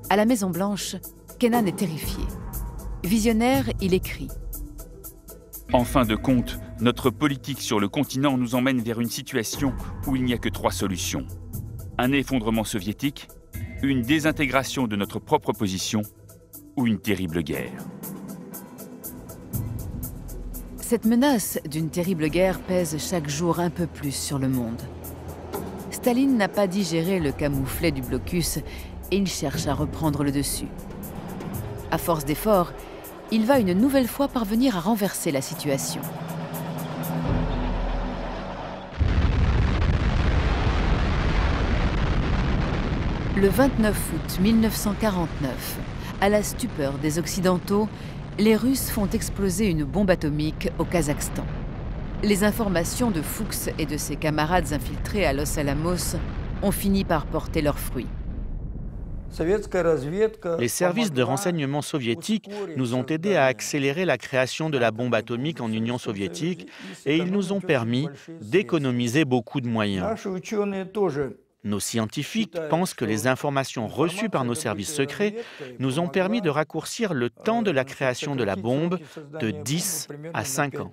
À la Maison-Blanche, Kennan est terrifié. Visionnaire, il écrit « En fin de compte, notre politique sur le continent nous emmène vers une situation où il n'y a que 3 solutions. Un effondrement soviétique, une désintégration de notre propre position ou une terrible guerre. » Cette menace d'une terrible guerre pèse chaque jour un peu plus sur le monde. Staline n'a pas digéré le camouflet du blocus et il cherche à reprendre le dessus. À force d'efforts, il va une nouvelle fois parvenir à renverser la situation. Le 29 août 1949, à la stupeur des Occidentaux, les Russes font exploser une bombe atomique au Kazakhstan. Les informations de Fuchs et de ses camarades infiltrés à Los Alamos ont fini par porter leurs fruits. Les services de renseignement soviétiques nous ont aidés à accélérer la création de la bombe atomique en Union soviétique et ils nous ont permis d'économiser beaucoup de moyens. Nos scientifiques pensent que les informations reçues par nos services secrets nous ont permis de raccourcir le temps de la création de la bombe de 10 à 5 ans.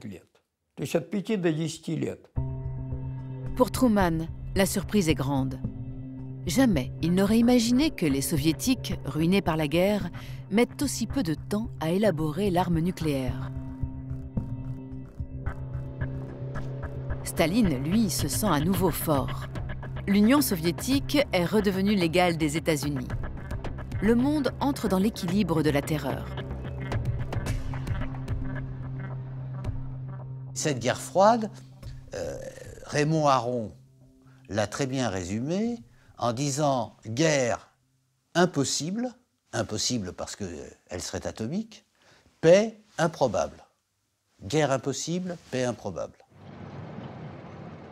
Pour Truman, la surprise est grande. Jamais il n'aurait imaginé que les Soviétiques, ruinés par la guerre, mettent aussi peu de temps à élaborer l'arme nucléaire. Staline, lui, se sent à nouveau fort. L'Union soviétique est redevenue l'égale des États-Unis. Le monde entre dans l'équilibre de la terreur. Cette guerre froide, Raymond Aron l'a très bien résumée en disant guerre impossible, impossible parce qu'elle serait atomique, paix improbable. Guerre impossible, paix improbable.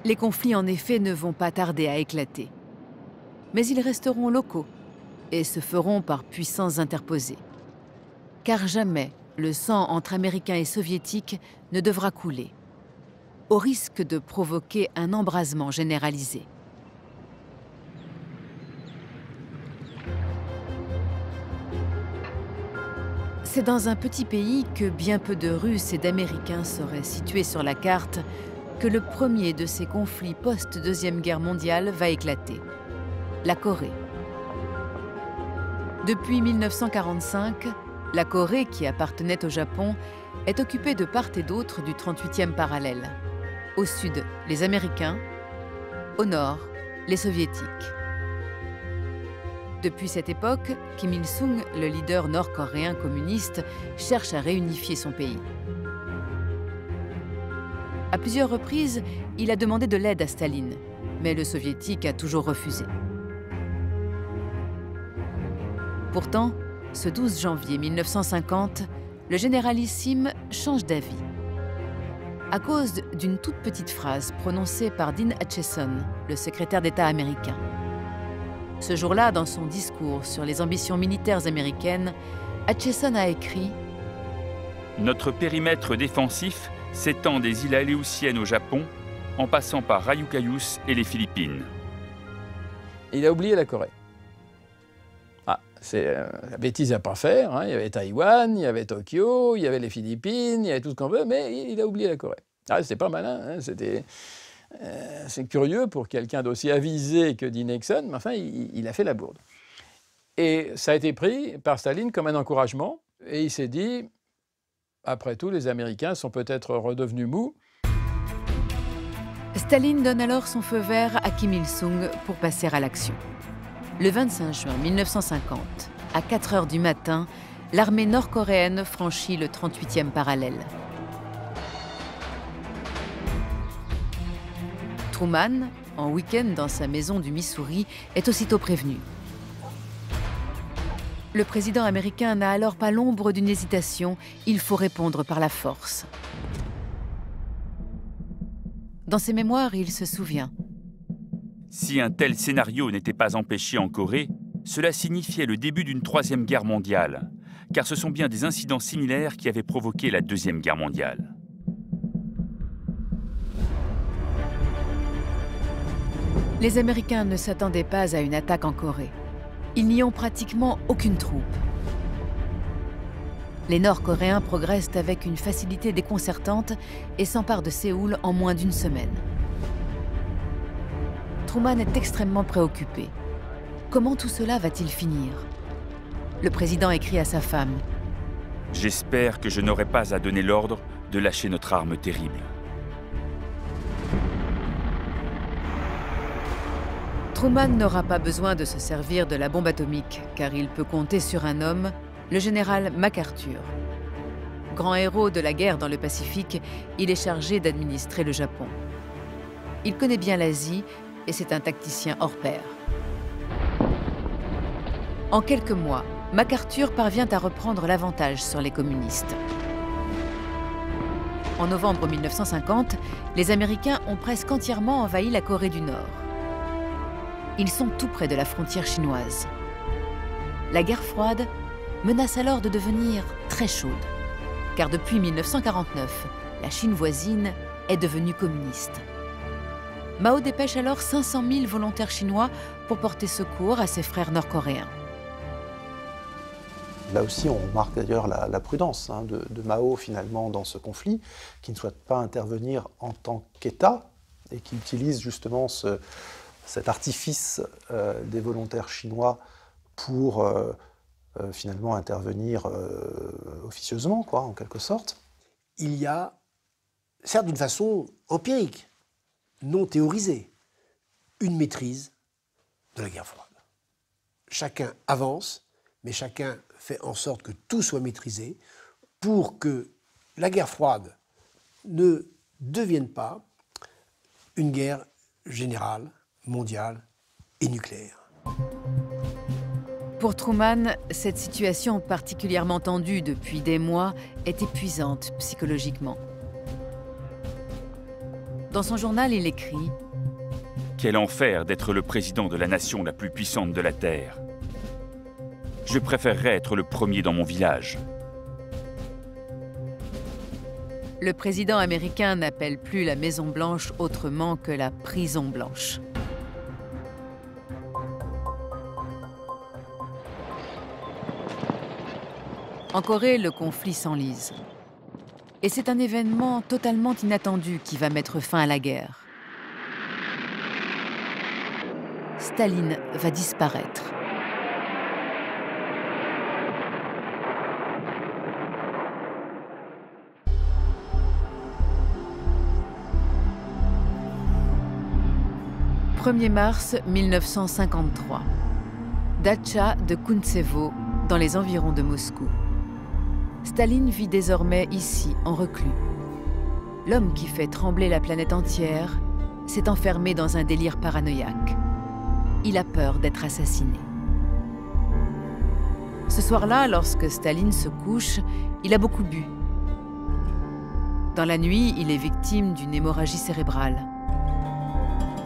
Les conflits, en effet, ne vont pas tarder à éclater. Mais ils resteront locaux et se feront par puissances interposées. Car jamais le sang entre Américains et Soviétiques ne devra couler, au risque de provoquer un embrasement généralisé. C'est dans un petit pays que bien peu de Russes et d'Américains seraient situés sur la carte que le premier de ces conflits post-Deuxième Guerre mondiale va éclater, la Corée. Depuis 1945, la Corée, qui appartenait au Japon, est occupée de part et d'autre du 38e parallèle. Au sud, les Américains, au nord, les Soviétiques. Depuis cette époque, Kim Il-sung, le leader nord-coréen communiste, cherche à réunifier son pays. À plusieurs reprises, il a demandé de l'aide à Staline, mais le soviétique a toujours refusé. Pourtant, ce 12 janvier 1950, le généralissime change d'avis. À cause d'une toute petite phrase prononcée par Dean Acheson, le secrétaire d'État américain. Ce jour-là, dans son discours sur les ambitions militaires américaines, Acheson a écrit « Notre périmètre défensif s'étend des îles Aléoutiennes au Japon, en passant par Ryukayus et les Philippines. » Il a oublié la Corée. Ah, c'est la bêtise à ne pas faire. Hein. Il y avait Taïwan, il y avait Tokyo, il y avait les Philippines, il y avait tout ce qu'on veut, mais il a oublié la Corée. Ah, c'était pas malin, hein. C'est curieux pour quelqu'un d'aussi avisé que dit Nixon, mais enfin, il a fait la bourde. Et ça a été pris par Staline comme un encouragement, et il s'est dit, après tout, les Américains sont peut-être redevenus mous. Staline donne alors son feu vert à Kim Il-sung pour passer à l'action. Le 25 juin 1950, à 4 heures du matin, l'armée nord-coréenne franchit le 38e parallèle. Truman, en week-end dans sa maison du Missouri, est aussitôt prévenu. Le président américain n'a alors pas l'ombre d'une hésitation, il faut répondre par la force. Dans ses mémoires, il se souvient. Si un tel scénario n'était pas empêché en Corée, cela signifiait le début d'une troisième guerre mondiale, car ce sont bien des incidents similaires qui avaient provoqué la Deuxième Guerre mondiale. Les Américains ne s'attendaient pas à une attaque en Corée. Ils n'y ont pratiquement aucune troupe. Les Nord-Coréens progressent avec une facilité déconcertante et s'emparent de Séoul en moins d'une semaine. Truman est extrêmement préoccupé. Comment tout cela va-t-il finir? Le président écrit à sa femme. « J'espère que je n'aurai pas à donner l'ordre de lâcher notre arme terrible. » Truman n'aura pas besoin de se servir de la bombe atomique, car il peut compter sur un homme, le général MacArthur. Grand héros de la guerre dans le Pacifique, il est chargé d'administrer le Japon. Il connaît bien l'Asie et c'est un tacticien hors pair. En quelques mois, MacArthur parvient à reprendre l'avantage sur les communistes. En novembre 1950, les Américains ont presque entièrement envahi la Corée du Nord. Ils sont tout près de la frontière chinoise. La guerre froide menace alors de devenir très chaude, car depuis 1949, la Chine voisine est devenue communiste. Mao dépêche alors 500 000 volontaires chinois pour porter secours à ses frères nord-coréens. Là aussi, on remarque d'ailleurs la prudence de Mao finalement dans ce conflit, qui ne souhaite pas intervenir en tant qu'État et qui utilise justement cet artifice des volontaires chinois pour finalement intervenir officieusement, quoi, en quelque sorte. Il y a, certes d'une façon empirique, non théorisée, une maîtrise de la guerre froide. Chacun avance, mais chacun fait en sorte que tout soit maîtrisé pour que la guerre froide ne devienne pas une guerre générale, mondiale et nucléaire. Pour Truman, cette situation particulièrement tendue depuis des mois est épuisante psychologiquement. Dans son journal, il écrit « Quel enfer d'être le président de la nation la plus puissante de la Terre. Je préférerais être le premier dans mon village. » Le président américain n'appelle plus la Maison-Blanche autrement que la prison blanche. En Corée, le conflit s'enlise. Et c'est un événement totalement inattendu qui va mettre fin à la guerre. Staline va disparaître. « 1er mars 1953. Datcha de Kuntsevo, dans les environs de Moscou. Staline vit désormais ici, en reclus. L'homme qui fait trembler la planète entière s'est enfermé dans un délire paranoïaque. Il a peur d'être assassiné. Ce soir-là, lorsque Staline se couche, il a beaucoup bu. Dans la nuit, il est victime d'une hémorragie cérébrale.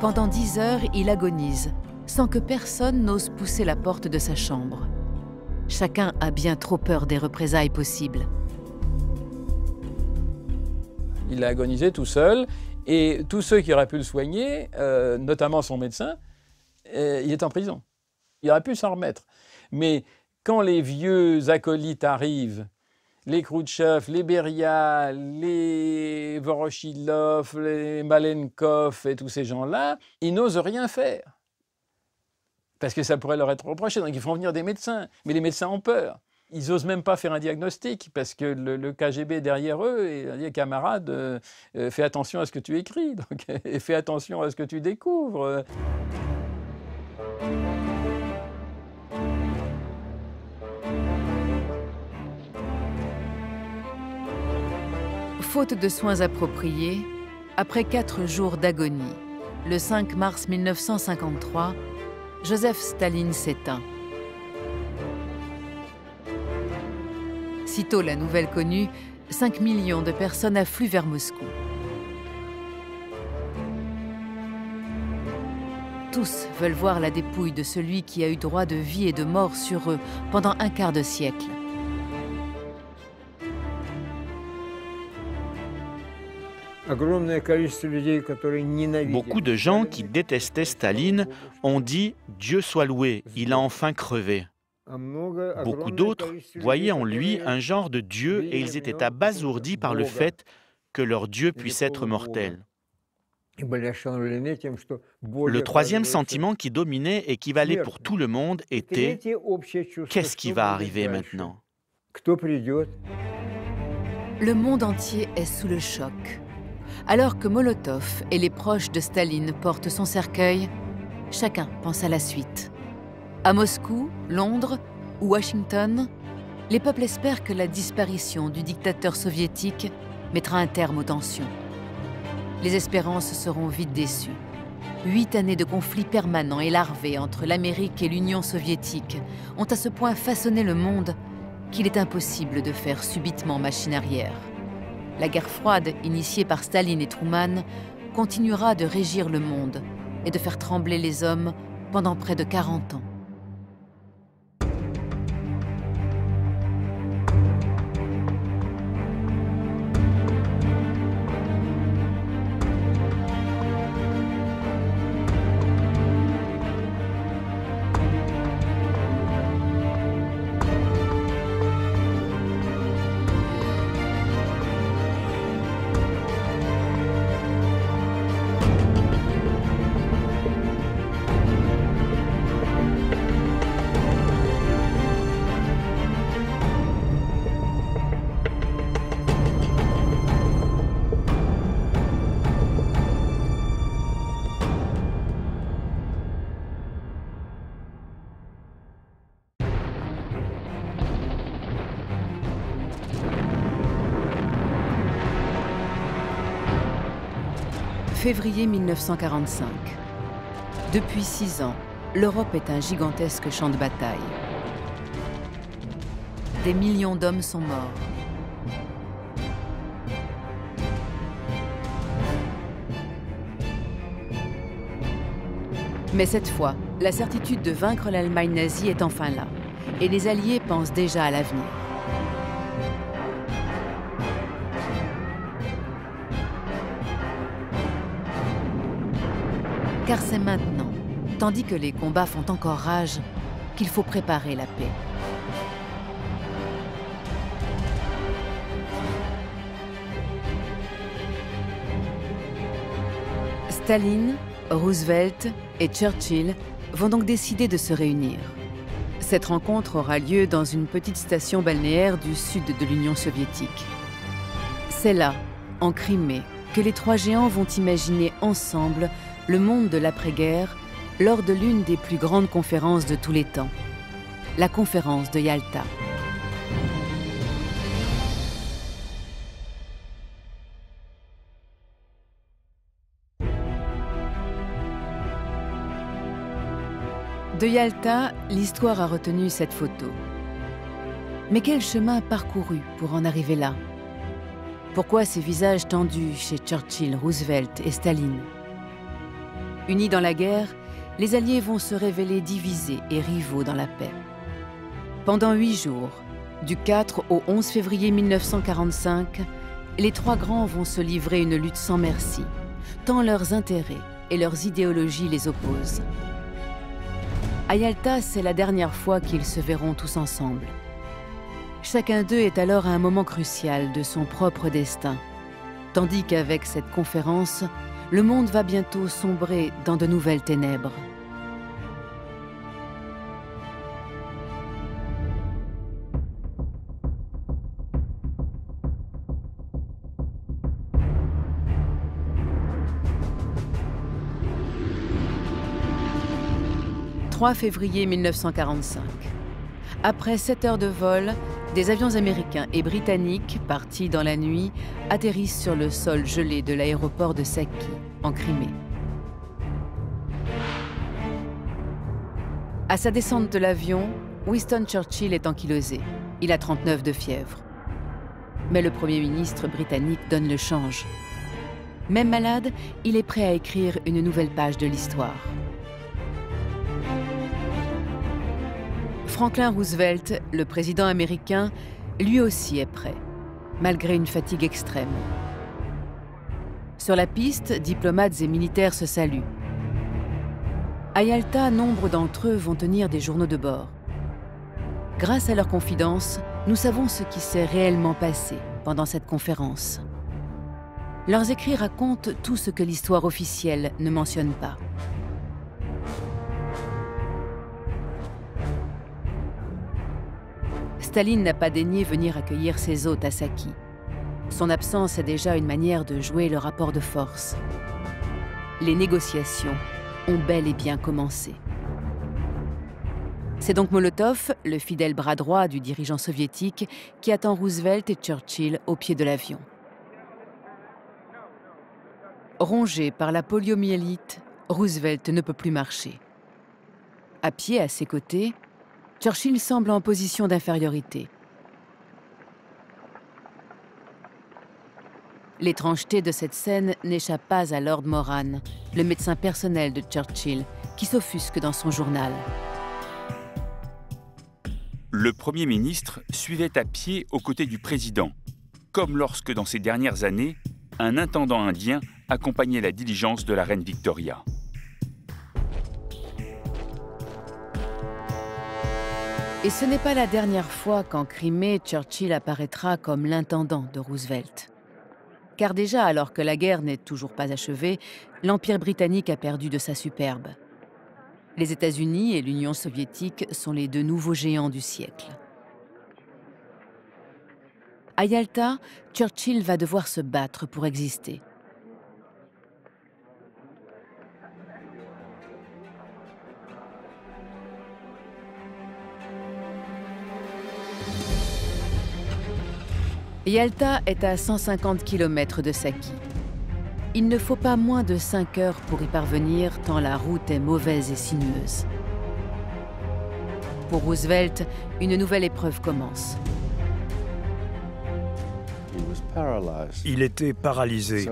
Pendant 10 heures, il agonise, sans que personne n'ose pousser la porte de sa chambre. Chacun a bien trop peur des représailles possibles. Il a agonisé tout seul, et tous ceux qui auraient pu le soigner, notamment son médecin, il est en prison. Il aurait pu s'en remettre. Mais quand les vieux acolytes arrivent, les Khrouchtchev, les Beria, les Voroshilov, les Malenkov et tous ces gens-là, ils n'osent rien faire. Parce que ça pourrait leur être reproché, donc ils font venir des médecins. Mais les médecins ont peur. Ils n'osent même pas faire un diagnostic, parce que le KGB derrière eux, et dit, camarade, fais attention à ce que tu écris, donc, et fais attention à ce que tu découvres. Faute de soins appropriés, après 4 jours d'agonie, le 5 mars 1953, Joseph Staline s'éteint. Sitôt la nouvelle connue, 5 millions de personnes affluent vers Moscou. Tous veulent voir la dépouille de celui qui a eu droit de vie et de mort sur eux pendant un quart de siècle. Beaucoup de gens qui détestaient Staline ont dit « Dieu soit loué, il a enfin crevé ». Beaucoup d'autres voyaient en lui un genre de Dieu et ils étaient abasourdis par le fait que leur Dieu puisse être mortel. Le troisième sentiment qui dominait et qui valait pour tout le monde était « Qu'est-ce qui va arriver maintenant ?» Le monde entier est sous le choc. Alors que Molotov et les proches de Staline portent son cercueil, chacun pense à la suite. À Moscou, Londres ou Washington, les peuples espèrent que la disparition du dictateur soviétique mettra un terme aux tensions. Les espérances seront vite déçues. 8 années de conflits permanents et larvés entre l'Amérique et l'Union soviétique ont à ce point façonné le monde qu'il est impossible de faire subitement machine arrière. La guerre froide, initiée par Staline et Truman, continuera de régir le monde et de faire trembler les hommes pendant près de 40 ans. Février 1945. Depuis 6 ans, l'Europe est un gigantesque champ de bataille. Des millions d'hommes sont morts. Mais cette fois, la certitude de vaincre l'Allemagne nazie est enfin là, et les Alliés pensent déjà à l'avenir. Car c'est maintenant, tandis que les combats font encore rage, qu'il faut préparer la paix. Staline, Roosevelt et Churchill vont donc décider de se réunir. Cette rencontre aura lieu dans une petite station balnéaire du sud de l'Union soviétique. C'est là, en Crimée, que les trois géants vont imaginer ensemble le monde de l'après-guerre lors de l'une des plus grandes conférences de tous les temps, la conférence de Yalta. De Yalta, l'histoire a retenu cette photo. Mais quel chemin parcouru pour en arriver là? Pourquoi ces visages tendus chez Churchill, Roosevelt et Staline? Unis dans la guerre, les Alliés vont se révéler divisés et rivaux dans la paix. Pendant 8 jours, du 4 au 11 février 1945, les trois grands vont se livrer une lutte sans merci, tant leurs intérêts et leurs idéologies les opposent. À Yalta, c'est la dernière fois qu'ils se verront tous ensemble. Chacun d'eux est alors à un moment crucial de son propre destin, tandis qu'avec cette conférence, le monde va bientôt sombrer dans de nouvelles ténèbres. « 3 février 1945. Après 7 heures de vol, des avions américains et britanniques, partis dans la nuit, atterrissent sur le sol gelé de l'aéroport de Saki, en Crimée. À sa descente de l'avion, Winston Churchill est ankylosé. Il a 39 de fièvre. Mais le Premier ministre britannique donne le change. Même malade, il est prêt à écrire une nouvelle page de l'histoire. Franklin Roosevelt, le président américain, lui aussi est prêt, malgré une fatigue extrême. Sur la piste, diplomates et militaires se saluent. À Yalta, nombre d'entre eux vont tenir des journaux de bord. Grâce à leurs confidences, nous savons ce qui s'est réellement passé pendant cette conférence. Leurs écrits racontent tout ce que l'histoire officielle ne mentionne pas. Staline n'a pas daigné venir accueillir ses hôtes à Saki. Son absence est déjà une manière de jouer le rapport de force. Les négociations ont bel et bien commencé. C'est donc Molotov, le fidèle bras droit du dirigeant soviétique, qui attend Roosevelt et Churchill au pied de l'avion. Rongé par la poliomyélite, Roosevelt ne peut plus marcher. À pied, à ses côtés, Churchill semble en position d'infériorité. L'étrangeté de cette scène n'échappe pas à Lord Moran, le médecin personnel de Churchill, qui s'offusque dans son journal. Le Premier ministre suivait à pied aux côtés du président, comme lorsque, dans ces dernières années, un intendant indien accompagnait la diligence de la reine Victoria. Et ce n'est pas la dernière fois qu'en Crimée, Churchill apparaîtra comme l'intendant de Roosevelt. Car déjà, alors que la guerre n'est toujours pas achevée, l'Empire britannique a perdu de sa superbe. Les États-Unis et l'Union soviétique sont les deux nouveaux géants du siècle. À Yalta, Churchill va devoir se battre pour exister. Yalta est à 150 km de Saki. Il ne faut pas moins de 5 heures pour y parvenir, tant la route est mauvaise et sinueuse. Pour Roosevelt, une nouvelle épreuve commence. Il était paralysé.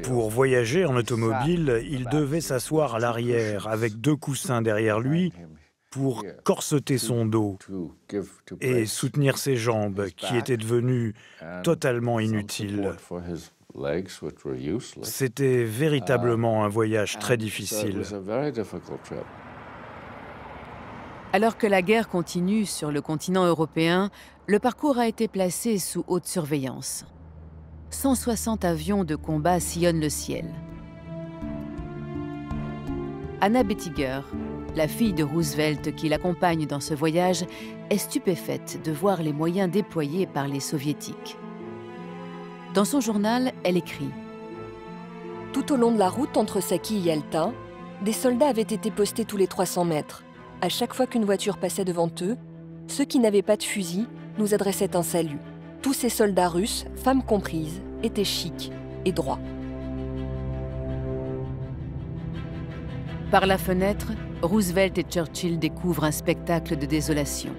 Pour voyager en automobile, il devait s'asseoir à l'arrière avec 2 coussins derrière lui pour corseter son dos et soutenir ses jambes qui étaient devenues totalement inutiles. C'était véritablement un voyage très difficile. Alors que la guerre continue sur le continent européen, le parcours a été placé sous haute surveillance. 160 avions de combat sillonnent le ciel. Anna Bettiger, la fille de Roosevelt qui l'accompagne dans ce voyage, est stupéfaite de voir les moyens déployés par les Soviétiques. Dans son journal, elle écrit « Tout au long de la route entre Saki et Yalta, des soldats avaient été postés tous les 300 mètres. À chaque fois qu'une voiture passait devant eux, ceux qui n'avaient pas de fusil nous adressaient un salut. Tous ces soldats russes, femmes comprises, étaient chics et droits. » Par la fenêtre, Roosevelt et Churchill découvrent un spectacle de désolation.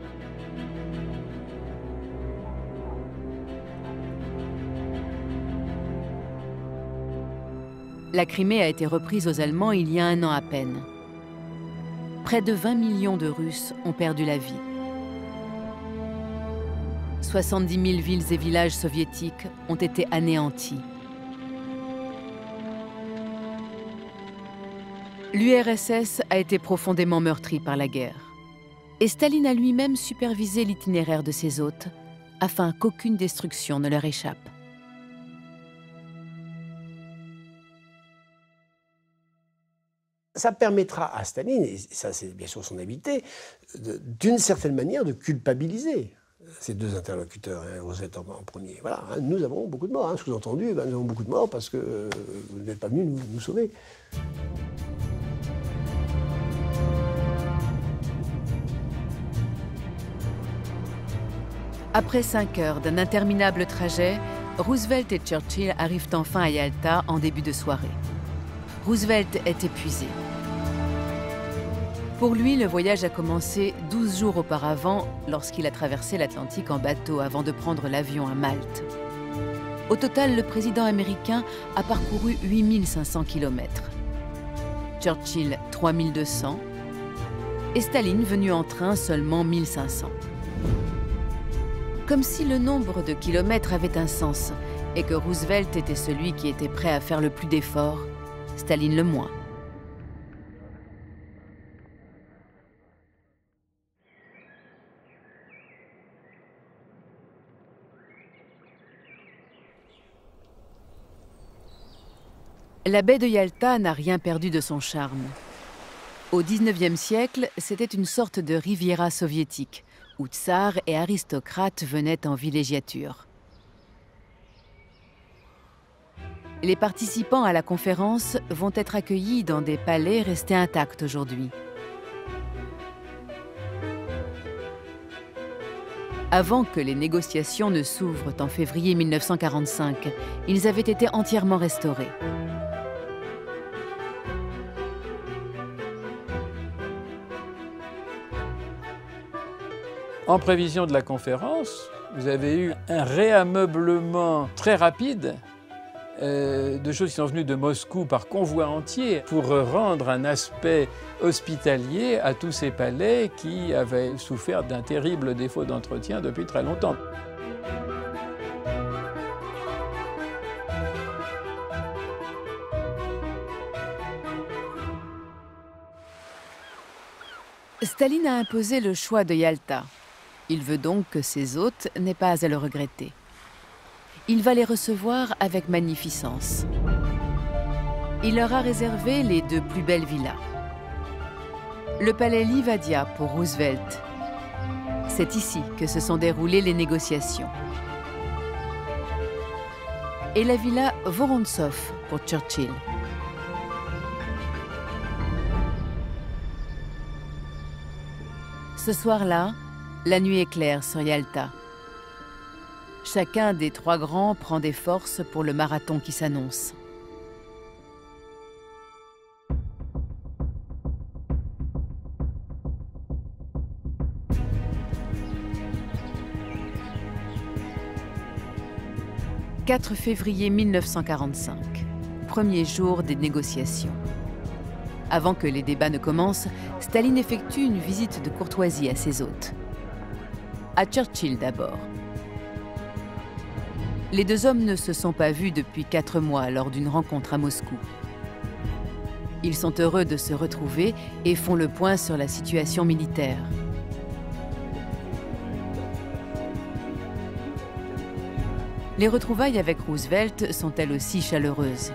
La Crimée a été reprise aux Allemands il y a 1 an à peine. Près de 20 millions de Russes ont perdu la vie. 70 000 villes et villages soviétiques ont été anéantis. L'URSS a été profondément meurtrie par la guerre. Et Staline a lui-même supervisé l'itinéraire de ses hôtes, afin qu'aucune destruction ne leur échappe. Ça permettra à Staline, et ça c'est bien sûr son habitude, d'une certaine manière de culpabiliser ces 2 interlocuteurs, Roosevelt en premier. Voilà, nous avons beaucoup de morts, sous-entendu, nous avons beaucoup de morts parce que vous n'êtes pas venus nous sauver. Après 5 heures d'un interminable trajet, Roosevelt et Churchill arrivent enfin à Yalta en début de soirée. Roosevelt est épuisé. Pour lui, le voyage a commencé 12 jours auparavant, lorsqu'il a traversé l'Atlantique en bateau avant de prendre l'avion à Malte. Au total, le président américain a parcouru 8500 km. Churchill, 3200, et Staline, venu en train, seulement 1500. Comme si le nombre de kilomètres avait un sens, et que Roosevelt était celui qui était prêt à faire le plus d'efforts, Staline le moins. La baie de Yalta n'a rien perdu de son charme. Au XIXe siècle, c'était une sorte de Riviera soviétique, où tsars et aristocrates venaient en villégiature. Les participants à la conférence vont être accueillis dans des palais restés intacts aujourd'hui. Avant que les négociations ne s'ouvrent en février 1945, ils avaient été entièrement restaurés. En prévision de la conférence, vous avez eu un réameublement très rapide de choses qui sont venues de Moscou par convoi entier pour rendre un aspect hospitalier à tous ces palais qui avaient souffert d'un terrible défaut d'entretien depuis très longtemps. Staline a imposé le choix de Yalta. Il veut donc que ses hôtes n'aient pas à le regretter. Il va les recevoir avec magnificence. Il leur a réservé les 2 plus belles villas. Le palais Livadia pour Roosevelt. C'est ici que se sont déroulées les négociations. Et la villa Vorontsov pour Churchill. Ce soir-là, la nuit est claire sur Yalta. Chacun des 3 grands prend des forces pour le marathon qui s'annonce. « 4 février 1945, premier jour des négociations. Avant que les débats ne commencent, Staline effectue une visite de courtoisie à ses hôtes. À Churchill d'abord. Les 2 hommes ne se sont pas vus depuis 4 mois lors d'une rencontre à Moscou. Ils sont heureux de se retrouver et font le point sur la situation militaire. Les retrouvailles avec Roosevelt sont elles aussi chaleureuses.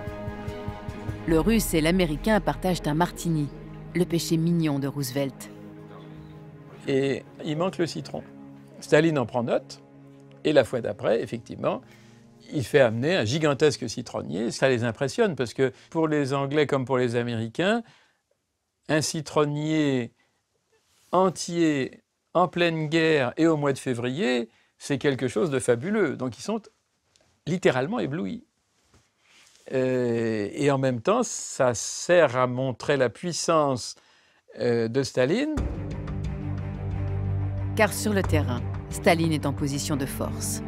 Le Russe et l'Américain partagent un martini, le péché mignon de Roosevelt. Et il manque le citron. Staline en prend note, et la fois d'après, effectivement, il fait amener un gigantesque citronnier. Ça les impressionne, parce que pour les Anglais comme pour les Américains, un citronnier entier en pleine guerre et au mois de février, c'est quelque chose de fabuleux. Donc ils sont littéralement éblouis. Et en même temps, ça sert à montrer la puissance de Staline. Car sur le terrain, Staline est en position de force.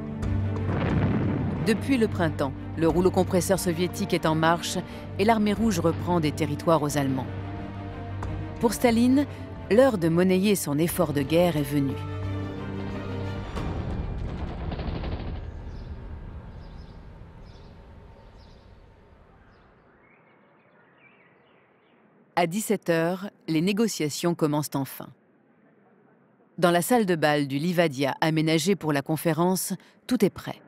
Depuis le printemps, le rouleau compresseur soviétique est en marche et l'armée rouge reprend des territoires aux Allemands. Pour Staline, l'heure de monnayer son effort de guerre est venue. À 17 h, les négociations commencent enfin. Dans la salle de bal du Livadia aménagée pour la conférence, tout est prêt.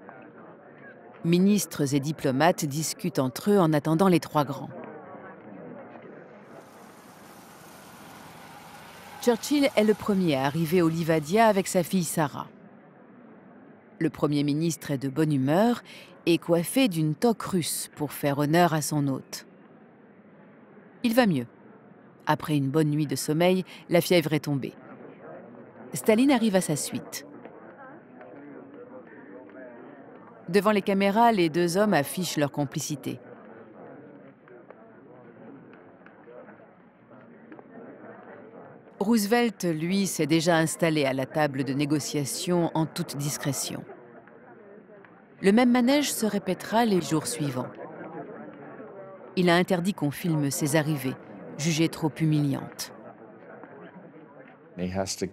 Ministres et diplomates discutent entre eux en attendant les 3 grands. Churchill est le premier à arriver au Livadia avec sa fille Sarah. Le Premier ministre est de bonne humeur et coiffé d'une toque russe pour faire honneur à son hôte. Il va mieux. Après une bonne nuit de sommeil, la fièvre est tombée. Staline arrive à sa suite. Devant les caméras, les 2 hommes affichent leur complicité. Roosevelt, lui, s'est déjà installé à la table de négociation en toute discrétion. Le même manège se répétera les jours suivants. Il a interdit qu'on filme ses arrivées, jugées trop humiliantes.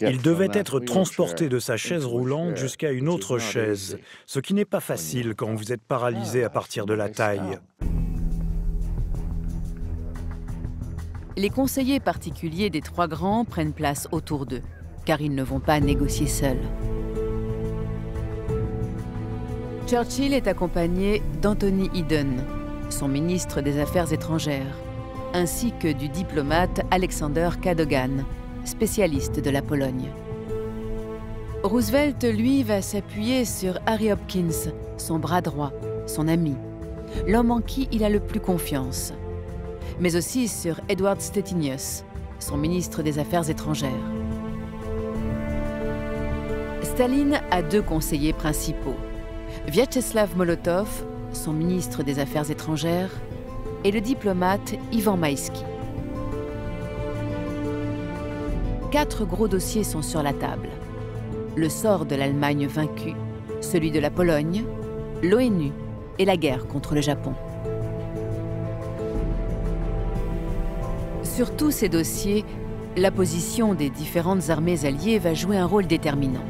Il devait être transporté de sa chaise roulante jusqu'à une autre chaise, ce qui n'est pas facile quand vous êtes paralysé à partir de la taille. Les conseillers particuliers des 3 grands prennent place autour d'eux, car ils ne vont pas négocier seuls. Churchill est accompagné d'Anthony Eden, son ministre des Affaires étrangères, ainsi que du diplomate Alexander Cadogan, spécialiste de la Pologne. Roosevelt, lui, va s'appuyer sur Harry Hopkins, son bras droit, son ami, l'homme en qui il a le plus confiance, mais aussi sur Edward Stettinius, son ministre des Affaires étrangères. Staline a 2 conseillers principaux, Vyacheslav Molotov, son ministre des Affaires étrangères, et le diplomate Ivan Maïski. 4 gros dossiers sont sur la table. le sort de l'Allemagne vaincue, celui de la Pologne, l'ONU et la guerre contre le Japon. Sur tous ces dossiers, la position des différentes armées alliées va jouer un rôle déterminant.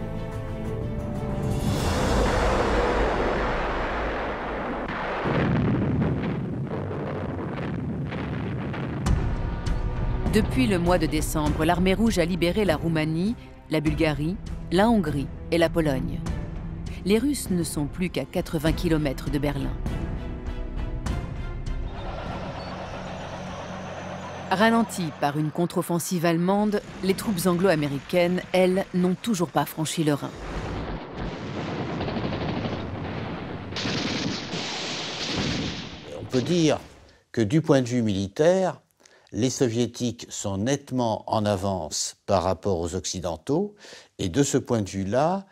Depuis le mois de décembre, l'armée rouge a libéré la Roumanie, la Bulgarie, la Hongrie et la Pologne. Les Russes ne sont plus qu'à 80 km de Berlin. Ralenties par une contre-offensive allemande, les troupes anglo-américaines, elles, n'ont toujours pas franchi le Rhin. On peut dire que du point de vue militaire, les Soviétiques sont nettement en avance par rapport aux Occidentaux et de ce point de vue-là,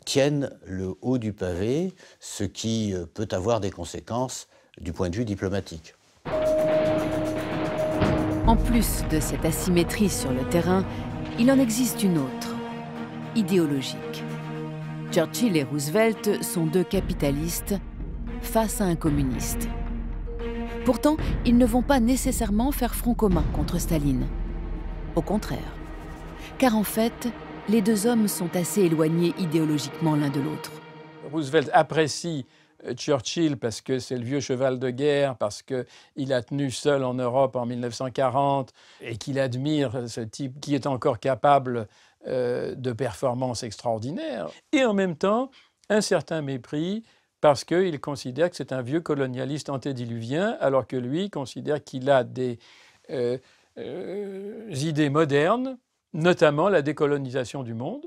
tiennent le haut du pavé, ce qui peut avoir des conséquences du point de vue diplomatique. En plus de cette asymétrie sur le terrain, il en existe une autre, idéologique. Churchill et Roosevelt sont deux capitalistes face à un communiste. Pourtant, ils ne vont pas nécessairement faire front commun contre Staline. Au contraire. Car en fait, les deux hommes sont assez éloignés idéologiquement l'un de l'autre. Roosevelt apprécie Churchill parce que c'est le vieux cheval de guerre, parce qu'il a tenu seul en Europe en 1940 et qu'il admire ce type qui est encore capable de performances extraordinaires. Et en même temps, un certain mépris parce qu'il considère que c'est un vieux colonialiste antédiluvien, alors que lui considère qu'il a des idées modernes, notamment la décolonisation du monde.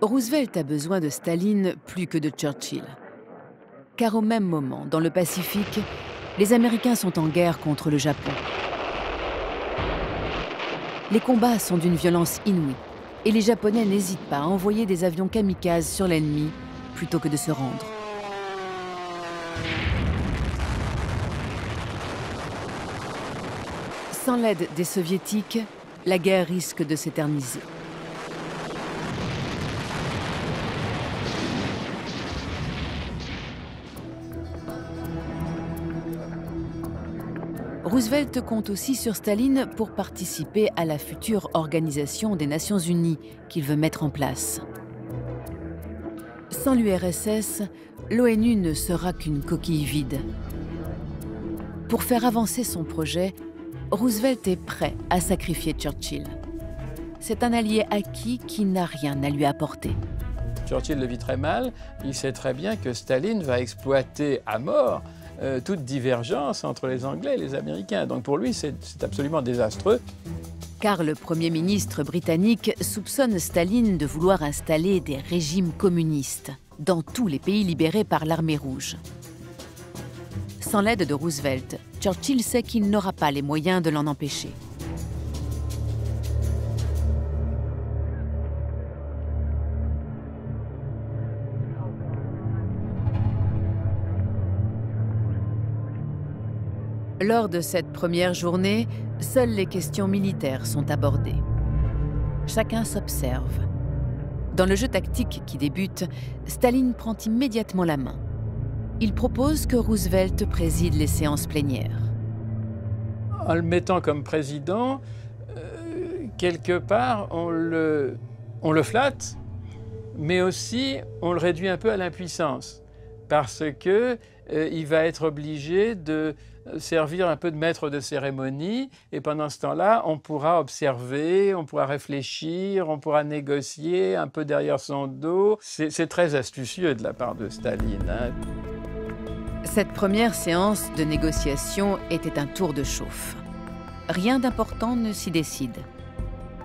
Roosevelt a besoin de Staline plus que de Churchill. Car au même moment, dans le Pacifique, les Américains sont en guerre contre le Japon. Les combats sont d'une violence inouïe, et les Japonais n'hésitent pas à envoyer des avions kamikazes sur l'ennemi plutôt que de se rendre. Sans l'aide des Soviétiques, la guerre risque de s'éterniser. Roosevelt compte aussi sur Staline pour participer à la future organisation des Nations Unies qu'il veut mettre en place. Sans l'URSS, l'ONU ne sera qu'une coquille vide. Pour faire avancer son projet, Roosevelt est prêt à sacrifier Churchill. C'est un allié acquis qui n'a rien à lui apporter. Churchill le vit très mal. Il sait très bien que Staline va exploiter à mort toute divergence entre les Anglais et les Américains. Donc pour lui, c'est absolument désastreux. Car le Premier ministre britannique soupçonne Staline de vouloir installer des régimes communistes dans tous les pays libérés par l'armée rouge. Sans l'aide de Roosevelt, Churchill sait qu'il n'aura pas les moyens de l'en empêcher. Lors de cette première journée, seules les questions militaires sont abordées. Chacun s'observe. Dans le jeu tactique qui débute, Staline prend immédiatement la main. Il propose que Roosevelt préside les séances plénières. En le mettant comme président, quelque part, on le flatte, mais aussi on le réduit un peu à l'impuissance, parce qu'il va être obligé de servir un peu de maître de cérémonie, et pendant ce temps-là, on pourra observer, on pourra réfléchir, on pourra négocier un peu derrière son dos. C'est très astucieux de la part de Staline, hein. Cette première séance de négociation était un tour de chauffe. Rien d'important ne s'y décide.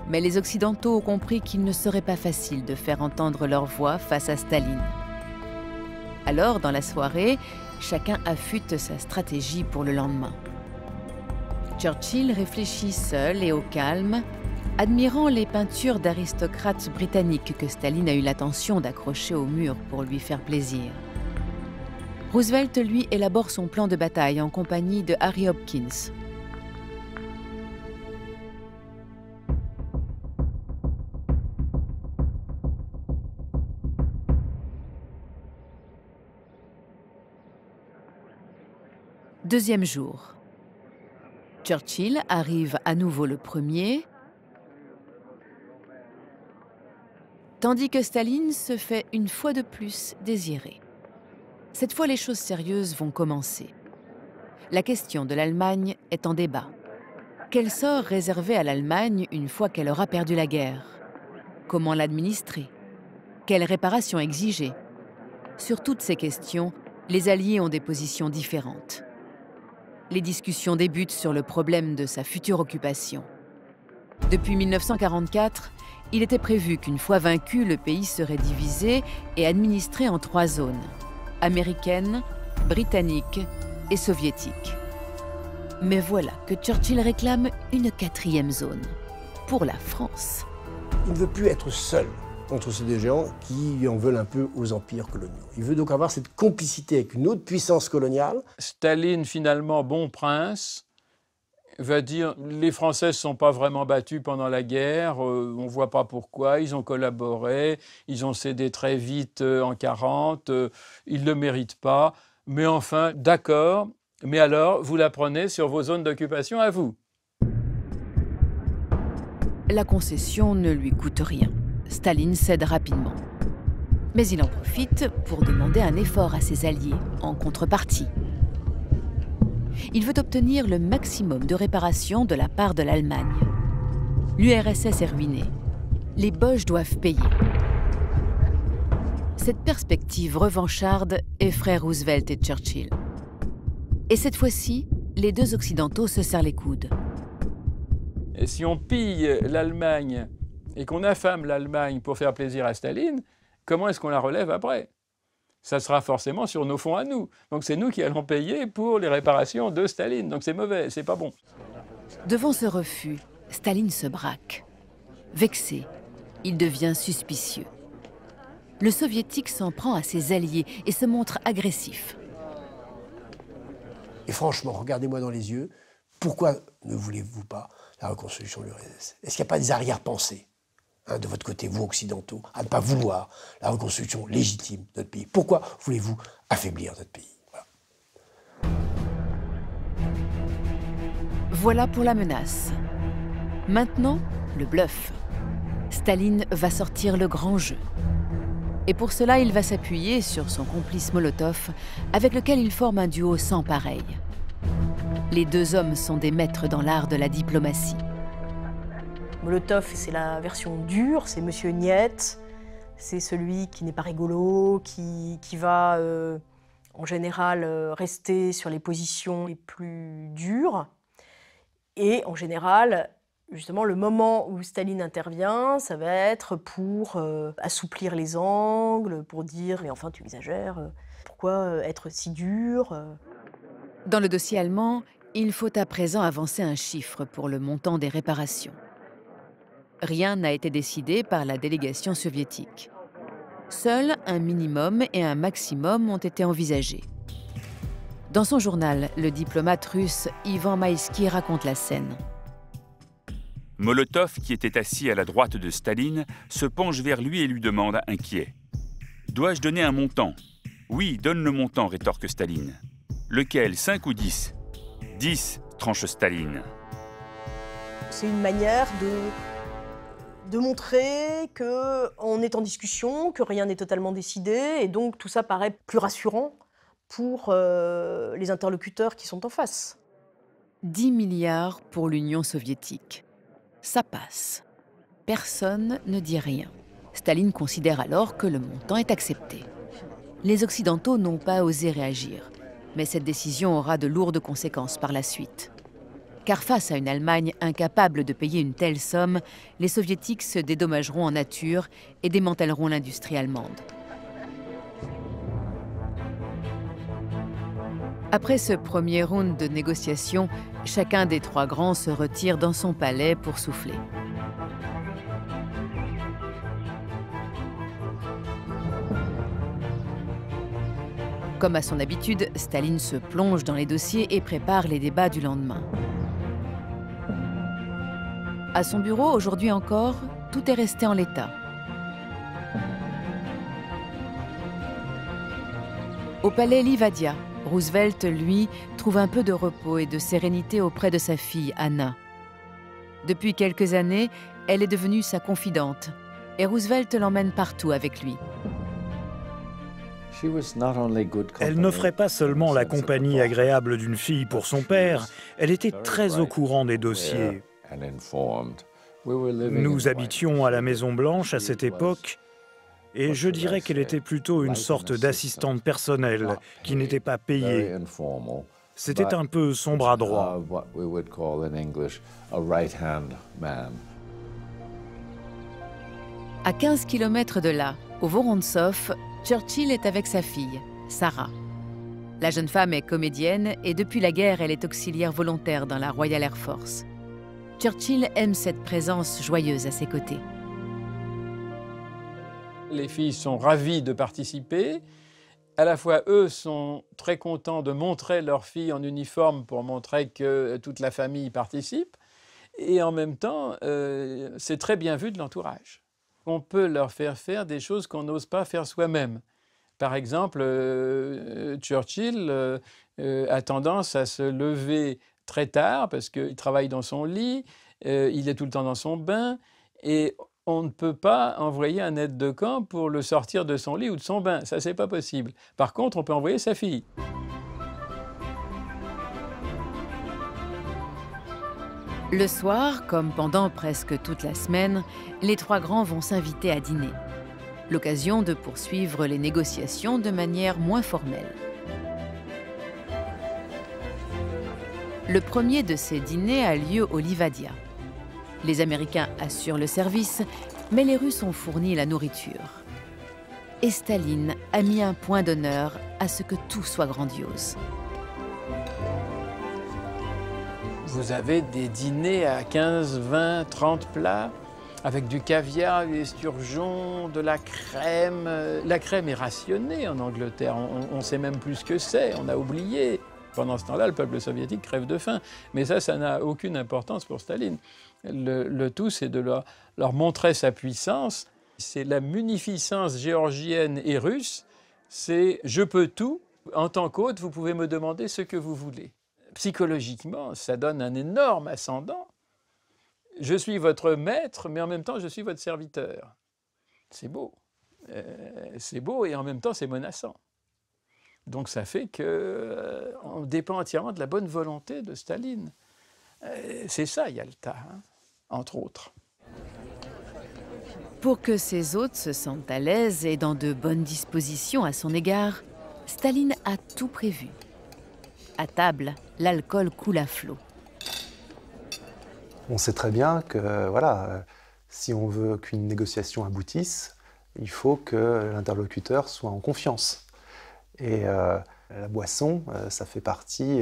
Mais les Occidentaux ont compris qu'il ne serait pas facile de faire entendre leur voix face à Staline. Alors, dans la soirée, chacun affûte sa stratégie pour le lendemain. Churchill réfléchit seul et au calme, admirant les peintures d'aristocrates britanniques que Staline a eu l'attention d'accrocher au mur pour lui faire plaisir. Roosevelt, lui, élabore son plan de bataille en compagnie de Harry Hopkins. Deuxième jour. Churchill arrive à nouveau le premier, tandis que Staline se fait une fois de plus désirer. Cette fois, les choses sérieuses vont commencer. La question de l'Allemagne est en débat. Quel sort réserver à l'Allemagne une fois qu'elle aura perdu la guerre? Comment l'administrer? Quelles réparations exiger? Sur toutes ces questions, les Alliés ont des positions différentes. Les discussions débutent sur le problème de sa future occupation. Depuis 1944, il était prévu qu'une fois vaincu, le pays serait divisé et administré en 3 zones: américaine, britannique et soviétique. Mais voilà que Churchill réclame une 4e zone, pour la France. Il ne veut plus être seul contre ces 2 géants qui en veulent un peu aux empires coloniaux. Il veut donc avoir cette complicité avec une autre puissance coloniale. Staline, finalement, bon prince, va dire les Français ne se sont pas vraiment battus pendant la guerre, on ne voit pas pourquoi, ils ont collaboré, ils ont cédé très vite en 1940, ils ne le méritent pas, mais enfin, d'accord, mais alors, vous la prenez sur vos zones d'occupation à vous. La concession ne lui coûte rien. Staline cède rapidement. Mais il en profite pour demander un effort à ses alliés en contrepartie. Il veut obtenir le maximum de réparations de la part de l'Allemagne. L'URSS est ruinée. Les Boches doivent payer. Cette perspective revancharde effraie Roosevelt et Churchill. Et cette fois-ci, les 2 Occidentaux se serrent les coudes. Et si on pille l'Allemagne et qu'on affame l'Allemagne pour faire plaisir à Staline, comment est-ce qu'on la relève après? Ça sera forcément sur nos fonds à nous. Donc c'est nous qui allons payer pour les réparations de Staline. Donc c'est mauvais, c'est pas bon. Devant ce refus, Staline se braque. Vexé, il devient suspicieux. Le soviétique s'en prend à ses alliés et se montre agressif. Et franchement, regardez-moi dans les yeux, pourquoi ne voulez-vous pas la reconstruction de l'URSS? Est-ce qu'il n'y a pas des arrière-pensées de votre côté, vous occidentaux, à ne pas vouloir la reconstruction légitime de notre pays? Pourquoi voulez-vous affaiblir notre pays? Voilà pour la menace. Maintenant, le bluff. Staline va sortir le grand jeu. Et pour cela, il va s'appuyer sur son complice Molotov, avec lequel il forme un duo sans pareil. Les 2 hommes sont des maîtres dans l'art de la diplomatie. Molotov, c'est la version dure, c'est Monsieur Niet, c'est celui qui n'est pas rigolo, qui va en général rester sur les positions les plus dures. Et en général, justement, le moment où Staline intervient, ça va être pour assouplir les angles, pour dire « mais enfin tu exagères, pourquoi être si dur ?» Dans le dossier allemand, il faut à présent avancer un chiffre pour le montant des réparations. Rien n'a été décidé par la délégation soviétique. Seuls un minimum et un maximum ont été envisagés. Dans son journal, le diplomate russe Ivan Maïski raconte la scène. Molotov, qui était assis à la droite de Staline, se penche vers lui et lui demande, inquiet. « Dois-je donner un montant ?»« Oui, donne le montant, rétorque Staline. »« Lequel, 5 ou 10 ?»« 10, tranche Staline. » C'est une manière de montrer qu'on est en discussion, que rien n'est totalement décidé, et donc tout ça paraît plus rassurant pour les interlocuteurs qui sont en face. 10 milliards pour l'Union soviétique. Ça passe. Personne ne dit rien. Staline considère alors que le montant est accepté. Les Occidentaux n'ont pas osé réagir, mais cette décision aura de lourdes conséquences par la suite. Car face à une Allemagne incapable de payer une telle somme, les Soviétiques se dédommageront en nature et démantèleront l'industrie allemande. Après ce premier round de négociations, chacun des 3 grands se retire dans son palais pour souffler. Comme à son habitude, Staline se plonge dans les dossiers et prépare les débats du lendemain. À son bureau, aujourd'hui encore, tout est resté en l'état. Au palais Livadia, Roosevelt, lui, trouve un peu de repos et de sérénité auprès de sa fille, Anna. Depuis quelques années, elle est devenue sa confidente et Roosevelt l'emmène partout avec lui. Elle n'offrait pas seulement la compagnie agréable d'une fille pour son père, elle était très au courant des dossiers. Nous habitions à la Maison-Blanche à cette époque, et je dirais qu'elle était plutôt une sorte d'assistante personnelle qui n'était pas payée. C'était un peu son bras droit. À 15 km de là, au Vorontsov, Churchill est avec sa fille, Sarah. La jeune femme est comédienne et depuis la guerre, elle est auxiliaire volontaire dans la Royal Air Force. Churchill aime cette présence joyeuse à ses côtés. Les filles sont ravies de participer. À la fois, eux sont très contents de montrer leur fille en uniforme pour montrer que toute la famille participe. Et en même temps, c'est très bien vu de l'entourage. On peut leur faire faire des choses qu'on n'ose pas faire soi-même. Par exemple, Churchill a tendance à se lever très tard parce qu'il travaille dans son lit, il est tout le temps dans son bain et on ne peut pas envoyer un aide de camp pour le sortir de son lit ou de son bain. Ça, c'est pas possible. Par contre, on peut envoyer sa fille. Le soir, comme pendant presque toute la semaine, les trois grands vont s'inviter à dîner. L'occasion de poursuivre les négociations de manière moins formelle. Le premier de ces dîners a lieu au Livadia. Les Américains assurent le service, mais les Russes ont fourni la nourriture. Et Staline a mis un point d'honneur à ce que tout soit grandiose. Vous avez des dîners à 15, 20, 30 plats, avec du caviar, des esturgeons, de la crème. La crème est rationnée en Angleterre, on sait même plus ce que c'est, on a oublié. Pendant ce temps-là, le peuple soviétique crève de faim. Mais ça n'a aucune importance pour Staline. Le tout, c'est de leur montrer sa puissance. C'est la munificence géorgienne et russe. C'est « je peux tout, en tant qu'hôte, vous pouvez me demander ce que vous voulez ». Psychologiquement, ça donne un énorme ascendant. Je suis votre maître, mais en même temps, je suis votre serviteur. C'est beau. C'est beau et en même temps, c'est menaçant. Donc ça fait qu'on dépend entièrement de la bonne volonté de Staline. C'est ça, Yalta, hein, entre autres. Pour que ses hôtes se sentent à l'aise et dans de bonnes dispositions à son égard, Staline a tout prévu. À table, l'alcool coule à flot. On sait très bien que voilà, si on veut qu'une négociation aboutisse, il faut que l'interlocuteur soit en confiance. Et la boisson, ça fait partie,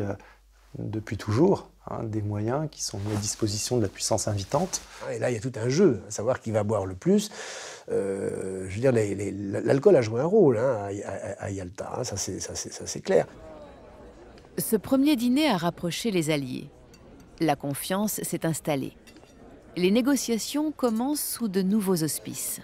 depuis toujours, des moyens qui sont mis à disposition de la puissance invitante. Et là, il y a tout un jeu, à savoir qui va boire le plus. Je veux dire, l'alcool a joué un rôle à Yalta, hein, ça c'est clair. Ce premier dîner a rapproché les Alliés. La confiance s'est installée. Les négociations commencent sous de nouveaux auspices.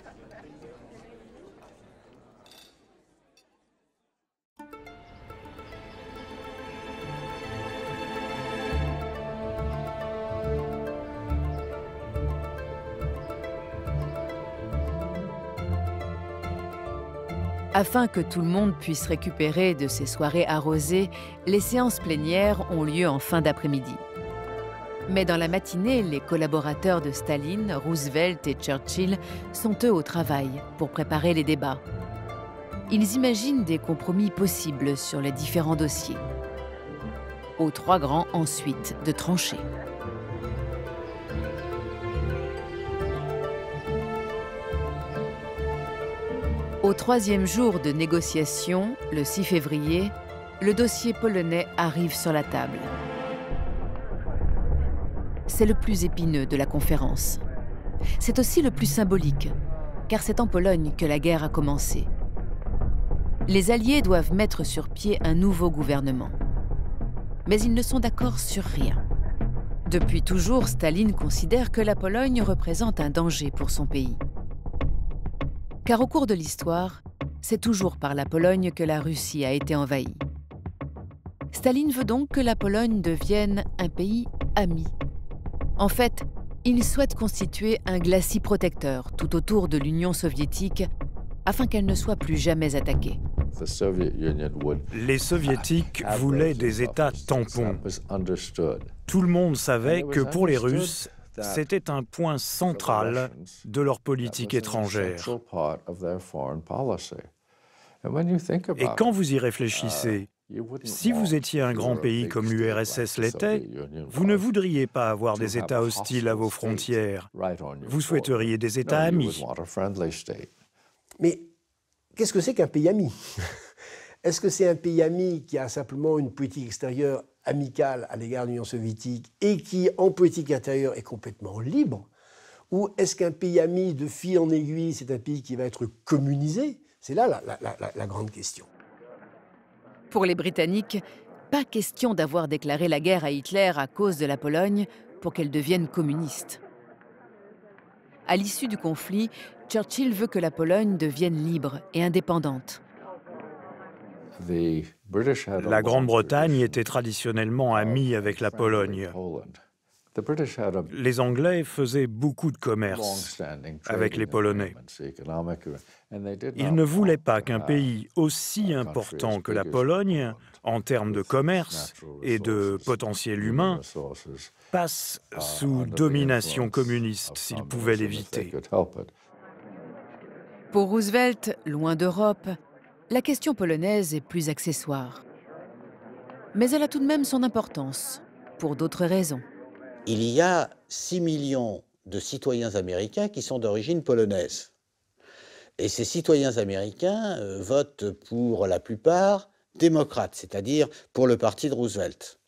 Afin que tout le monde puisse récupérer de ces soirées arrosées, les séances plénières ont lieu en fin d'après-midi. Mais dans la matinée, les collaborateurs de Staline, Roosevelt et Churchill sont eux au travail pour préparer les débats. Ils imaginent des compromis possibles sur les différents dossiers. Aux trois grands ensuite de trancher. Au troisième jour de négociation, le 6 février, le dossier polonais arrive sur la table. C'est le plus épineux de la conférence. C'est aussi le plus symbolique, car c'est en Pologne que la guerre a commencé. Les Alliés doivent mettre sur pied un nouveau gouvernement. Mais ils ne sont d'accord sur rien. Depuis toujours, Staline considère que la Pologne représente un danger pour son pays. Car au cours de l'histoire, c'est toujours par la Pologne que la Russie a été envahie. Staline veut donc que la Pologne devienne un pays ami. En fait, il souhaite constituer un glacis protecteur tout autour de l'Union soviétique afin qu'elle ne soit plus jamais attaquée. Les soviétiques voulaient des États tampons. Tout le monde savait que pour les Russes, c'était un point central de leur politique étrangère. Et quand vous y réfléchissez, si vous étiez un grand pays comme l'URSS l'était, vous ne voudriez pas avoir des États hostiles à vos frontières. Vous souhaiteriez des États amis. Mais qu'est-ce que c'est qu'un pays ami? Est-ce que c'est un pays ami qui a simplement une politique extérieure amicale à l'égard de l'Union soviétique et qui, en politique intérieure, est complètement libre? Ou est-ce qu'un pays ami, de fil en aiguille, c'est un pays qui va être communisé? C'est là la grande question. Pour les Britanniques, pas question d'avoir déclaré la guerre à Hitler à cause de la Pologne pour qu'elle devienne communiste. À l'issue du conflit, Churchill veut que la Pologne devienne libre et indépendante. La Grande-Bretagne était traditionnellement amie avec la Pologne. Les Anglais faisaient beaucoup de commerce avec les Polonais. Ils ne voulaient pas qu'un pays aussi important que la Pologne, en termes de commerce et de potentiel humain, passe sous domination communiste s'ils pouvaient l'éviter. Pour Roosevelt, loin d'Europe, la question polonaise est plus accessoire. Mais elle a tout de même son importance, pour d'autres raisons. Il y a 6 millions de citoyens américains qui sont d'origine polonaise. Et ces citoyens américains votent pour la plupart démocrates, c'est-à-dire pour le parti de Roosevelt.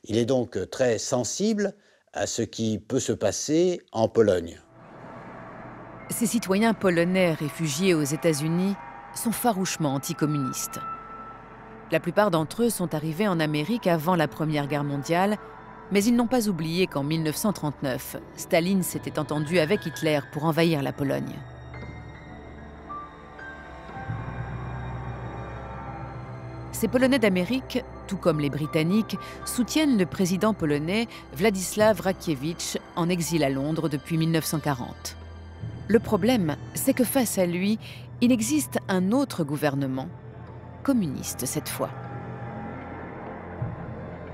Il est donc très sensible à ce qui peut se passer en Pologne. Ces citoyens polonais réfugiés aux États-Unis sont farouchement anticommunistes. La plupart d'entre eux sont arrivés en Amérique avant la Première Guerre mondiale, mais ils n'ont pas oublié qu'en 1939, Staline s'était entendu avec Hitler pour envahir la Pologne. Ces Polonais d'Amérique, tout comme les Britanniques, soutiennent le président polonais Władysław Rakiewicz en exil à Londres depuis 1940. Le problème, c'est que face à lui, il existe un autre gouvernement, communiste cette fois.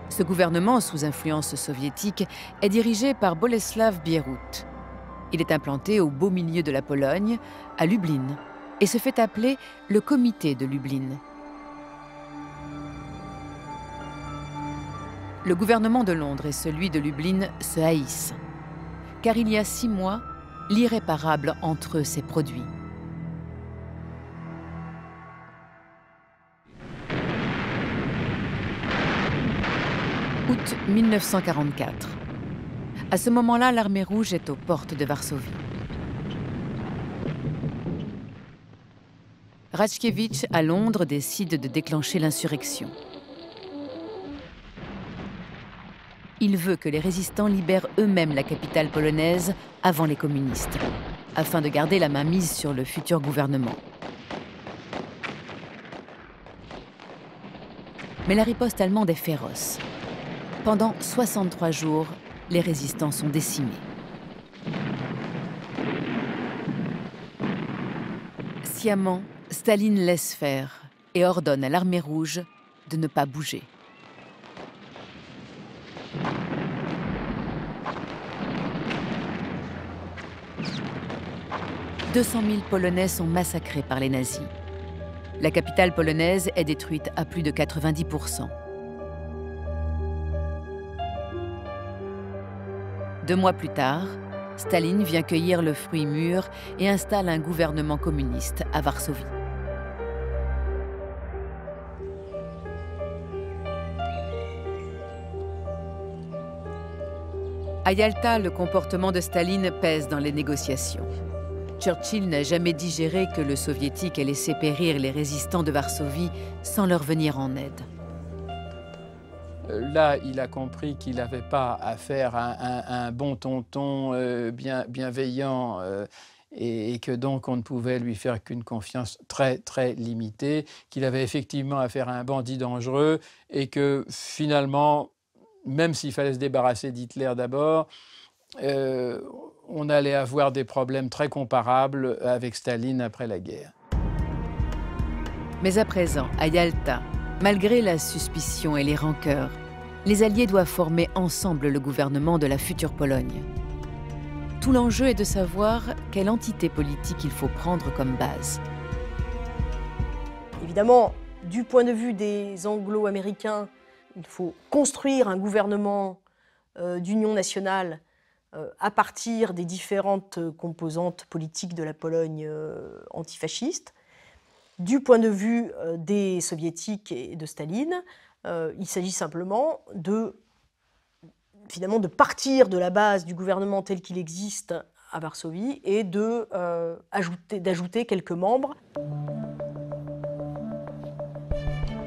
Ce gouvernement, sous influence soviétique, est dirigé par Bolesław Bierut. Il est implanté au beau milieu de la Pologne, à Lublin, et se fait appeler le Comité de Lublin. Le gouvernement de Londres et celui de Lublin se haïssent, car il y a 6 mois, l'irréparable entre eux s'est produit. Août 1944. À ce moment-là, l'armée rouge est aux portes de Varsovie. Raczkiewicz, à Londres, décide de déclencher l'insurrection. Il veut que les résistants libèrent eux-mêmes la capitale polonaise avant les communistes, afin de garder la main mise sur le futur gouvernement. Mais la riposte allemande est féroce. Pendant 63 jours, les résistants sont décimés. Sciemment, Staline laisse faire et ordonne à l'armée rouge de ne pas bouger. « 200 000 Polonais sont massacrés par les nazis. La capitale polonaise est détruite à plus de 90%. 2 mois plus tard, Staline vient cueillir le fruit mûr et installe un gouvernement communiste à Varsovie. À Yalta, le comportement de Staline pèse dans les négociations. Churchill n'a jamais digéré que le soviétique ait laissé périr les résistants de Varsovie sans leur venir en aide. Là, il a compris qu'il n'avait pas affaire à un bon tonton bienveillant et que donc on ne pouvait lui faire qu'une confiance très très limitée, qu'il avait effectivement affaire à un bandit dangereux et que finalement, même s'il fallait se débarrasser d'Hitler d'abord, on allait avoir des problèmes très comparables avec Staline après la guerre. Mais à présent, à Yalta, malgré la suspicion et les rancœurs, les Alliés doivent former ensemble le gouvernement de la future Pologne. Tout l'enjeu est de savoir quelle entité politique il faut prendre comme base. Évidemment, du point de vue des Anglo-Américains, il faut construire un gouvernement d'union nationale à partir des différentes composantes politiques de la Pologne antifasciste. Du point de vue des Soviétiques et de Staline, il s'agit simplement finalement de partir de la base du gouvernement tel qu'il existe à Varsovie et d'ajouter quelques membres.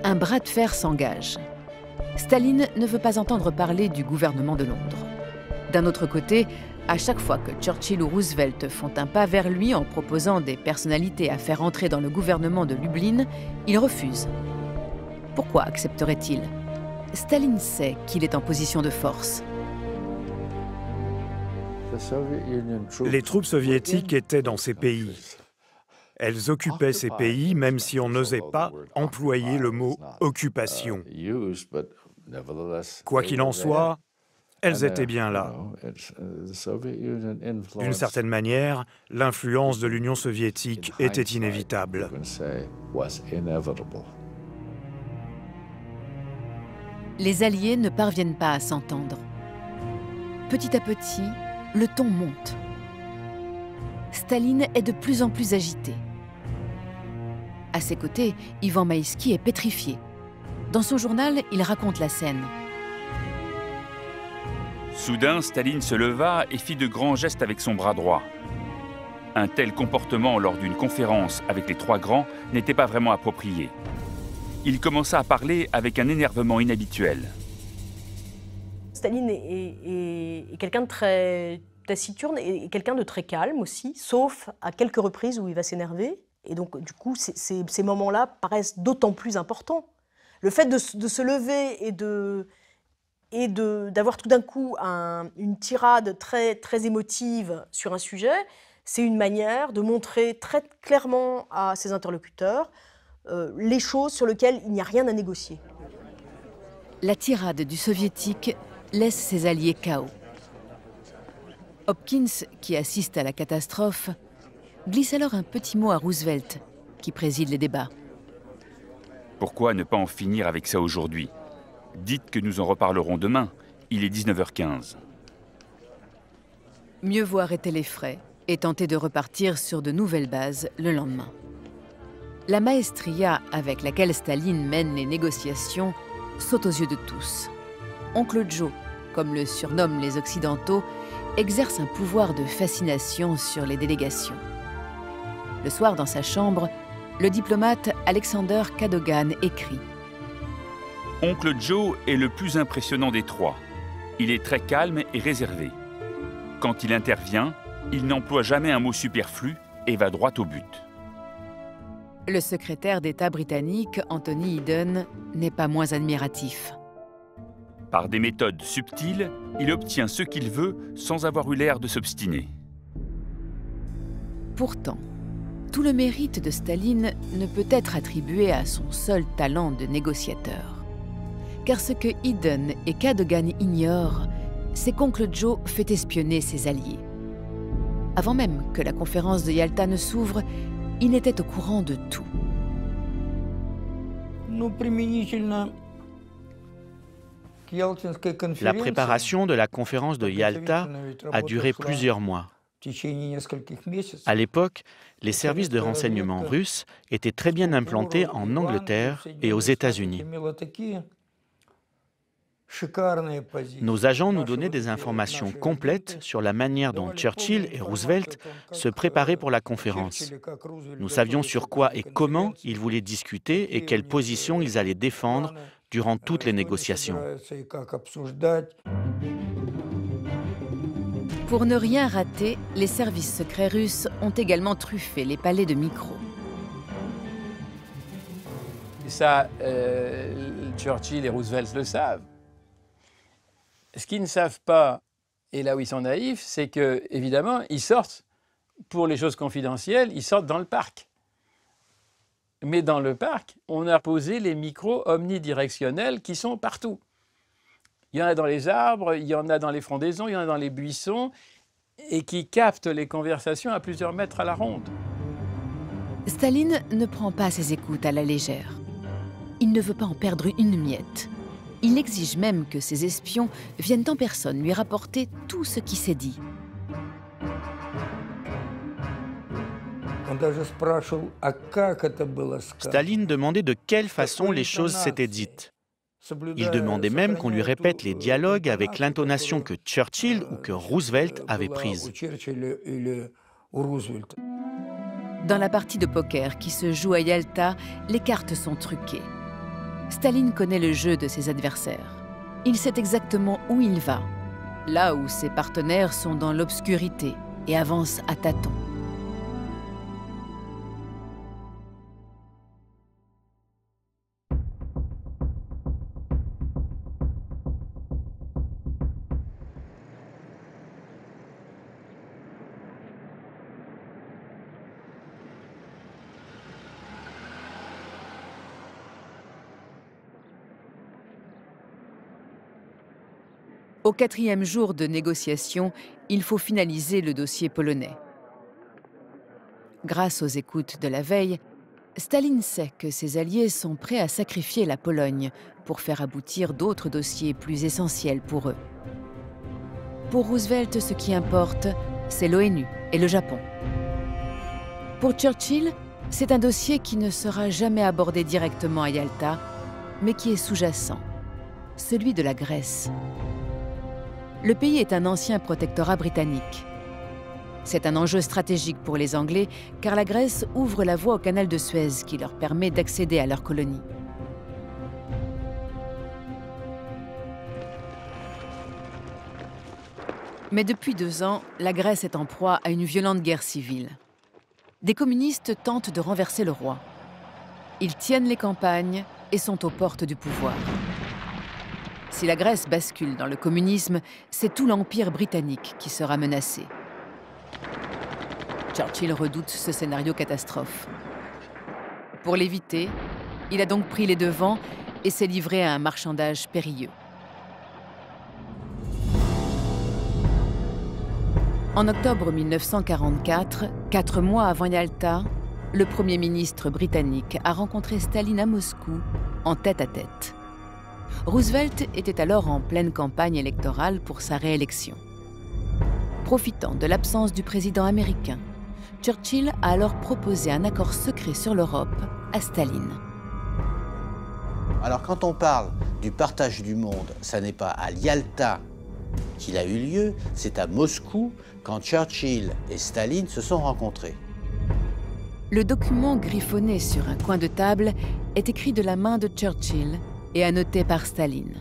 Un bras de fer s'engage. Staline ne veut pas entendre parler du gouvernement de Londres. D'un autre côté, à chaque fois que Churchill ou Roosevelt font un pas vers lui en proposant des personnalités à faire entrer dans le gouvernement de Lublin, il refuse. Pourquoi accepterait-il ? Staline sait qu'il est en position de force. Les troupes soviétiques étaient dans ces pays. Elles occupaient ces pays, même si on n'osait pas employer le mot « occupation ». Quoi qu'il en soit, elles étaient bien là. D'une certaine manière, l'influence de l'Union soviétique était inévitable. Les Alliés ne parviennent pas à s'entendre. Petit à petit, le ton monte. Staline est de plus en plus agité. À ses côtés, Ivan Maïski est pétrifié. Dans son journal, il raconte la scène. Soudain, Staline se leva et fit de grands gestes avec son bras droit. Un tel comportement lors d'une conférence avec les trois grands n'était pas vraiment approprié. Il commença à parler avec un énervement inhabituel. Staline est quelqu'un de très taciturne et quelqu'un de très calme aussi, sauf à quelques reprises où il va s'énerver. Et donc, du coup, ces moments-là paraissent d'autant plus importants. Le fait de se lever et d'avoir tout d'un coup une tirade très, très émotive sur un sujet, c'est une manière de montrer très clairement à ses interlocuteurs les choses sur lesquelles il n'y a rien à négocier. La tirade du soviétique laisse ses alliés KO. Hopkins, qui assiste à la catastrophe, glisse alors un petit mot à Roosevelt, qui préside les débats. Pourquoi ne pas en finir avec ça aujourd'hui ? Dites que nous en reparlerons demain. Il est 19h15. Mieux vaut arrêter les frais et tenter de repartir sur de nouvelles bases le lendemain. La maestria avec laquelle Staline mène les négociations saute aux yeux de tous. Oncle Joe, comme le surnomment les Occidentaux, exerce un pouvoir de fascination sur les délégations. Le soir, dans sa chambre, le diplomate Alexander Cadogan écrit « Oncle Joe est le plus impressionnant des trois. Il est très calme et réservé. Quand il intervient, il n'emploie jamais un mot superflu et va droit au but. » Le secrétaire d'État britannique, Anthony Eden, n'est pas moins admiratif. Par des méthodes subtiles, il obtient ce qu'il veut sans avoir eu l'air de s'obstiner. Pourtant, tout le mérite de Staline ne peut être attribué à son seul talent de négociateur. Car ce que Eden et Cadogan ignorent, c'est qu'Oncle Joe fait espionner ses alliés. Avant même que la conférence de Yalta ne s'ouvre, il était au courant de tout. La préparation de la conférence de Yalta a duré plusieurs mois. À l'époque, les services de renseignement russes étaient très bien implantés en Angleterre et aux États-Unis. Nos agents nous donnaient des informations complètes sur la manière dont Churchill et Roosevelt se préparaient pour la conférence. Nous savions sur quoi et comment ils voulaient discuter et quelle position ils allaient défendre durant toutes les négociations. Pour ne rien rater, les services secrets russes ont également truffé les palais de micros. Ça, Churchill et Roosevelt le savent. Ce qu'ils ne savent pas, et là où ils sont naïfs, c'est que, évidemment, ils sortent, pour les choses confidentielles, ils sortent dans le parc. Mais dans le parc, on a posé les micros omnidirectionnels qui sont partout. Il y en a dans les arbres, il y en a dans les frondaisons, il y en a dans les buissons, et qui captent les conversations à plusieurs mètres à la ronde. Staline ne prend pas ses écoutes à la légère. Il ne veut pas en perdre une miette. Il exige même que ses espions viennent en personne lui rapporter tout ce qui s'est dit. Staline demandait de quelle façon les choses s'étaient dites. Il demandait même qu'on lui répète les dialogues avec l'intonation que Churchill ou que Roosevelt avaient prise. Dans la partie de poker qui se joue à Yalta, les cartes sont truquées. Staline connaît le jeu de ses adversaires. Il sait exactement où il va, là où ses partenaires sont dans l'obscurité et avancent à tâtons. Au 4e jour de négociation, il faut finaliser le dossier polonais. Grâce aux écoutes de la veille, Staline sait que ses alliés sont prêts à sacrifier la Pologne pour faire aboutir d'autres dossiers plus essentiels pour eux. Pour Roosevelt, ce qui importe, c'est l'ONU et le Japon. Pour Churchill, c'est un dossier qui ne sera jamais abordé directement à Yalta, mais qui est sous-jacent, celui de la Grèce. Le pays est un ancien protectorat britannique. C'est un enjeu stratégique pour les Anglais, car la Grèce ouvre la voie au canal de Suez qui leur permet d'accéder à leurs colonies. Mais depuis 2 ans, la Grèce est en proie à une violente guerre civile. Des communistes tentent de renverser le roi. Ils tiennent les campagnes et sont aux portes du pouvoir. Si la Grèce bascule dans le communisme, c'est tout l'Empire britannique qui sera menacé. Churchill redoute ce scénario catastrophe. Pour l'éviter, il a donc pris les devants et s'est livré à un marchandage périlleux. En octobre 1944, 4 mois avant Yalta, le Premier ministre britannique a rencontré Staline à Moscou en tête-à-tête. Roosevelt était alors en pleine campagne électorale pour sa réélection. Profitant de l'absence du président américain, Churchill a alors proposé un accord secret sur l'Europe à Staline. Alors quand on parle du partage du monde, ça n'est pas à Yalta qu'il a eu lieu, c'est à Moscou quand Churchill et Staline se sont rencontrés. Le document griffonné sur un coin de table est écrit de la main de Churchill et annoté par Staline.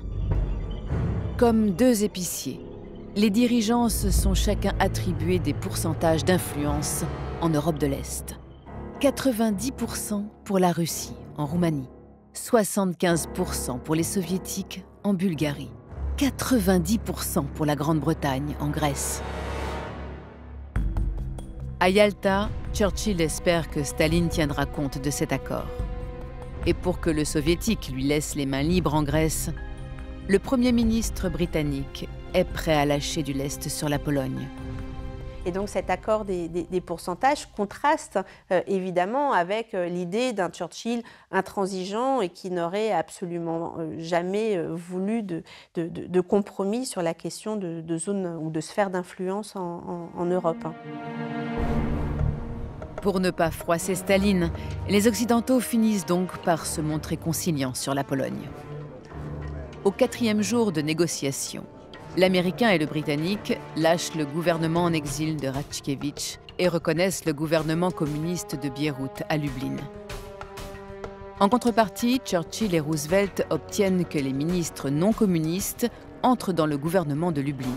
Comme 2 épiciers, les dirigeants se sont chacun attribués des pourcentages d'influence en Europe de l'Est. 90% pour la Russie, en Roumanie. 75% pour les Soviétiques, en Bulgarie. 90% pour la Grande-Bretagne, en Grèce. À Yalta, Churchill espère que Staline tiendra compte de cet accord. Et pour que le soviétique lui laisse les mains libres en Grèce, le Premier ministre britannique est prêt à lâcher du lest sur la Pologne. Et donc cet accord des pourcentages contraste évidemment avec l'idée d'un Churchill intransigeant et qui n'aurait absolument jamais voulu de compromis sur la question de zone ou de sphère d'influence en Europe. Pour ne pas froisser Staline, les Occidentaux finissent donc par se montrer conciliants sur la Pologne. Au 4e jour de négociation, l'Américain et le Britannique lâchent le gouvernement en exil de Raczkiewicz et reconnaissent le gouvernement communiste de Beyrouth à Lublin. En contrepartie, Churchill et Roosevelt obtiennent que les ministres non communistes entrent dans le gouvernement de Lublin.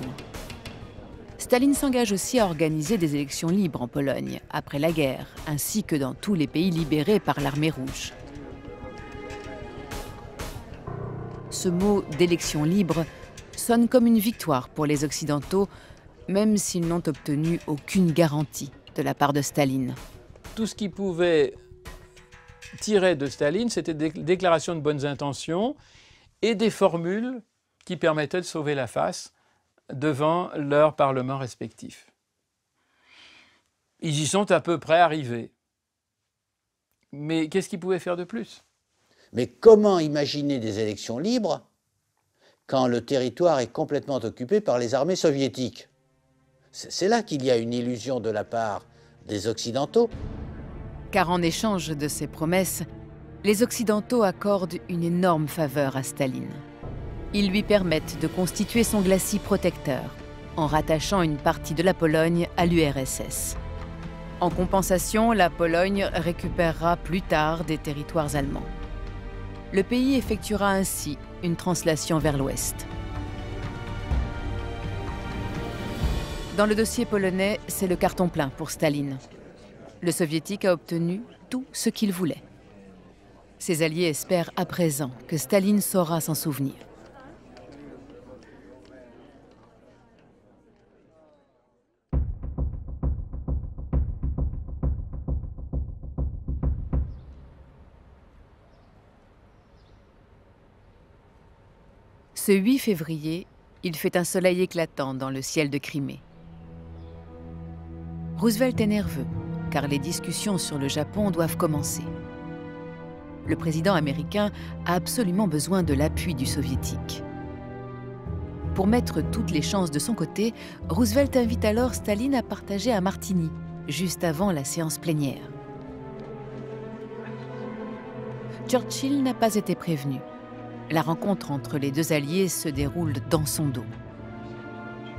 Staline s'engage aussi à organiser des élections libres en Pologne, après la guerre, ainsi que dans tous les pays libérés par l'armée rouge. Ce mot d'élection libre sonne comme une victoire pour les Occidentaux, même s'ils n'ont obtenu aucune garantie de la part de Staline. Tout ce qui pouvait tirer de Staline, c'était des déclarations de bonnes intentions et des formules qui permettaient de sauver la face devant leurs parlements respectifs. Ils y sont à peu près arrivés. Mais qu'est-ce qu'ils pouvaient faire de plus? Mais comment imaginer des élections libres quand le territoire est complètement occupé par les armées soviétiques? C'est là qu'il y a une illusion de la part des Occidentaux. Car en échange de ces promesses, les Occidentaux accordent une énorme faveur à Staline. Ils lui permettent de constituer son glacis protecteur, en rattachant une partie de la Pologne à l'URSS. En compensation, la Pologne récupérera plus tard des territoires allemands. Le pays effectuera ainsi une translation vers l'ouest. Dans le dossier polonais, c'est le carton plein pour Staline. Le soviétique a obtenu tout ce qu'il voulait. Ses alliés espèrent à présent que Staline saura s'en souvenir. Ce 8 février, il fait un soleil éclatant dans le ciel de Crimée. Roosevelt est nerveux, car les discussions sur le Japon doivent commencer. Le président américain a absolument besoin de l'appui du soviétique. Pour mettre toutes les chances de son côté, Roosevelt invite alors Staline à partager un martini, juste avant la séance plénière. Churchill n'a pas été prévenu. La rencontre entre les deux alliés se déroule dans son dos.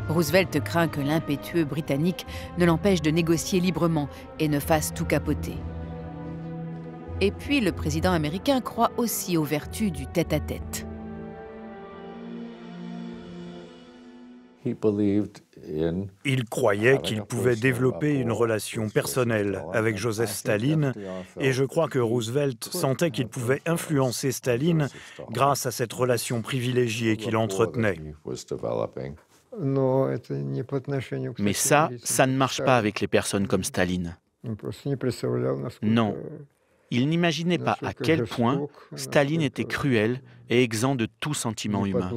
Roosevelt craint que l'impétueux Britannique ne l'empêche de négocier librement et ne fasse tout capoter. Et puis le président américain croit aussi aux vertus du tête-à-tête. Il croyait qu'il pouvait développer une relation personnelle avec Joseph Staline, et je crois que Roosevelt sentait qu'il pouvait influencer Staline grâce à cette relation privilégiée qu'il entretenait. Mais ça ne marche pas avec les personnes comme Staline. Non. Il n'imaginait pas à quel point Staline était cruel et exempt de tout sentiment humain.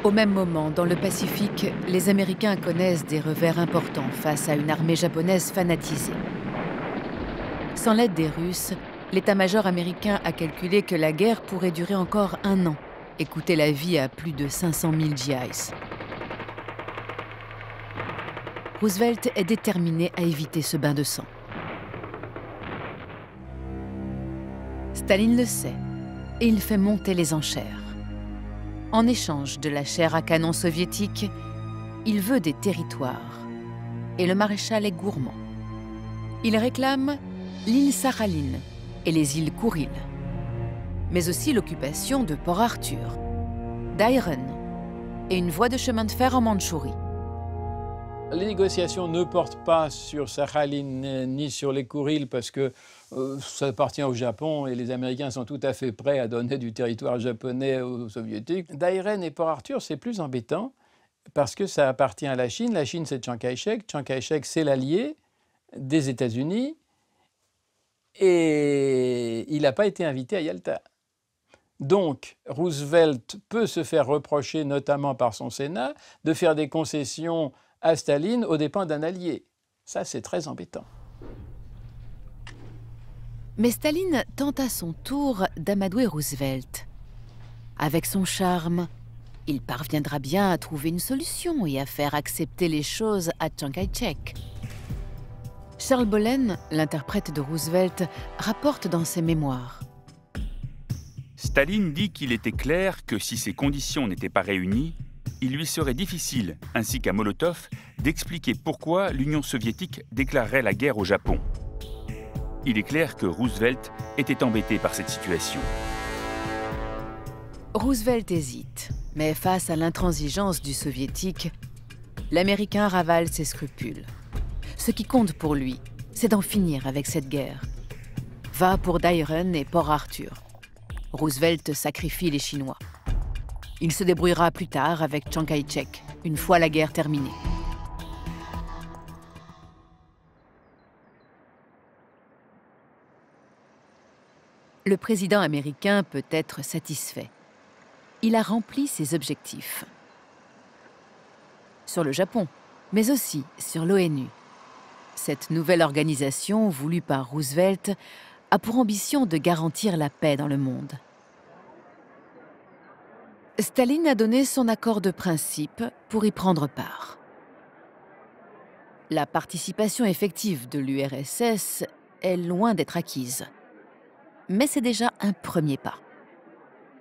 Au même moment, dans le Pacifique, les Américains connaissent des revers importants face à une armée japonaise fanatisée. Sans l'aide des Russes, l'état-major américain a calculé que la guerre pourrait durer encore 1 an et coûter la vie à plus de 500 000 GIs. Roosevelt est déterminé à éviter ce bain de sang. Staline le sait et il fait monter les enchères. En échange de la chair à canon soviétique, il veut des territoires. Et le maréchal est gourmand. Il réclame l'île Sakhaline et les îles Kouril, mais aussi l'occupation de Port Arthur, d'Iron et une voie de chemin de fer en Mandchourie. Les négociations ne portent pas sur Sakhaline ni sur les Kouril parce que ça appartient au Japon et les Américains sont tout à fait prêts à donner du territoire japonais aux Soviétiques. Dairen et Port Arthur, c'est plus embêtant parce que ça appartient à la Chine. La Chine, c'est Chiang Kai-shek. Chiang Kai-shek, c'est l'allié des États-Unis et il n'a pas été invité à Yalta. Donc, Roosevelt peut se faire reprocher, notamment par son Sénat, de faire des concessions à Staline aux dépens d'un allié. Ça, c'est très embêtant. Mais Staline tente à son tour d'amadouer Roosevelt. Avec son charme, il parviendra bien à trouver une solution et à faire accepter les choses à Chiang Kai-shek. Charles Bollen, l'interprète de Roosevelt, rapporte dans ses mémoires. Staline dit qu'il était clair que si ces conditions n'étaient pas réunies, il lui serait difficile, ainsi qu'à Molotov, d'expliquer pourquoi l'Union soviétique déclarerait la guerre au Japon. Il est clair que Roosevelt était embêté par cette situation. Roosevelt hésite, mais face à l'intransigeance du soviétique, l'Américain ravale ses scrupules. Ce qui compte pour lui, c'est d'en finir avec cette guerre. Va pour Dairen et Port Arthur. Roosevelt sacrifie les Chinois. Il se débrouillera plus tard avec Chiang Kai-shek, une fois la guerre terminée. Le président américain peut être satisfait. Il a rempli ses objectifs. Sur le Japon, mais aussi sur l'ONU. Cette nouvelle organisation, voulue par Roosevelt, a pour ambition de garantir la paix dans le monde. Staline a donné son accord de principe pour y prendre part. La participation effective de l'URSS est loin d'être acquise. Mais c'est déjà un premier pas.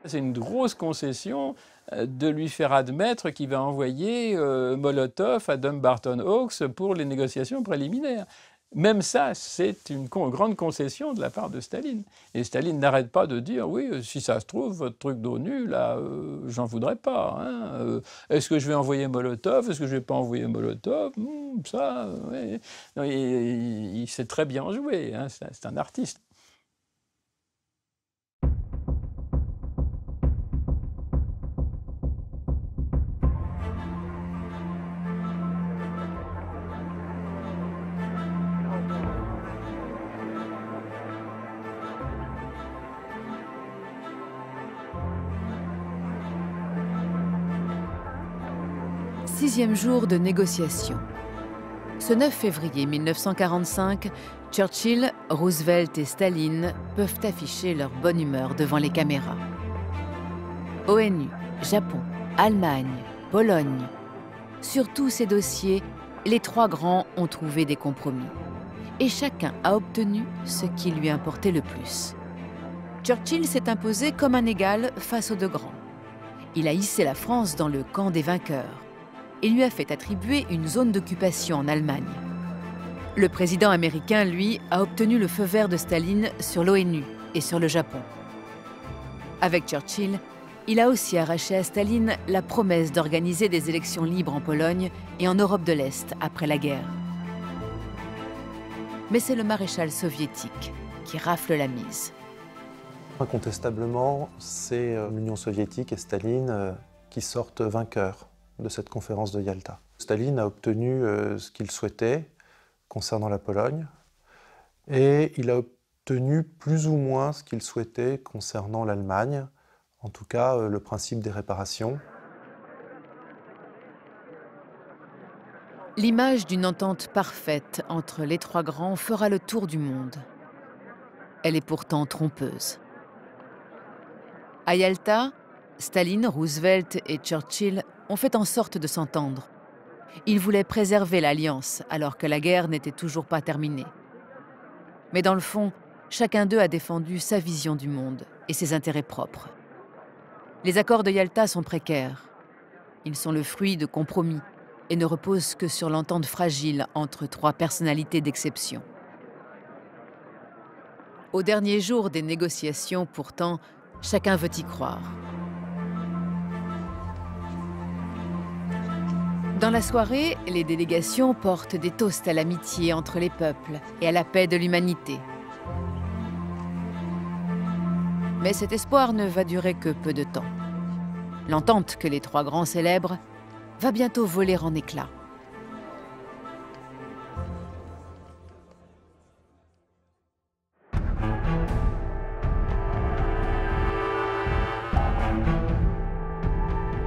C'est une grosse concession de lui faire admettre qu'il va envoyer Molotov à Dumbarton Oaks pour les négociations préliminaires. Même ça, c'est une grande concession de la part de Staline. Et Staline n'arrête pas de dire « Oui, si ça se trouve, votre truc d'ONU, là, j'en voudrais pas. Hein. Est-ce que je vais envoyer Molotov? Est-ce que je ne vais pas envoyer Molotov? Ça, ouais. » Il sait très bien jouer, hein. C'est un artiste. Sixième jour de négociation. Ce 9 février 1945, Churchill, Roosevelt et Staline peuvent afficher leur bonne humeur devant les caméras. ONU, Japon, Allemagne, Pologne. Sur tous ces dossiers, les trois grands ont trouvé des compromis. Et chacun a obtenu ce qui lui importait le plus. Churchill s'est imposé comme un égal face aux deux grands. Il a hissé la France dans le camp des vainqueurs et lui a fait attribuer une zone d'occupation en Allemagne. Le président américain, lui, a obtenu le feu vert de Staline sur l'ONU et sur le Japon. Avec Churchill, il a aussi arraché à Staline la promesse d'organiser des élections libres en Pologne et en Europe de l'Est après la guerre. Mais c'est le maréchal soviétique qui rafle la mise. Incontestablement, c'est l'Union soviétique et Staline qui sortent vainqueurs de cette conférence de Yalta. Staline a obtenu ce qu'il souhaitait concernant la Pologne et il a obtenu plus ou moins ce qu'il souhaitait concernant l'Allemagne, en tout cas le principe des réparations. L'image d'une entente parfaite entre les trois grands fera le tour du monde. Elle est pourtant trompeuse. À Yalta, Staline, Roosevelt et Churchill ont fait en sorte de s'entendre. Ils voulaient préserver l'alliance alors que la guerre n'était toujours pas terminée. Mais dans le fond, chacun d'eux a défendu sa vision du monde et ses intérêts propres. Les accords de Yalta sont précaires. Ils sont le fruit de compromis et ne reposent que sur l'entente fragile entre trois personnalités d'exception. Au dernier jour des négociations, pourtant, chacun veut y croire. Dans la soirée, les délégations portent des toasts à l'amitié entre les peuples et à la paix de l'humanité. Mais cet espoir ne va durer que peu de temps. L'entente que les trois grands célèbrent va bientôt voler en éclats.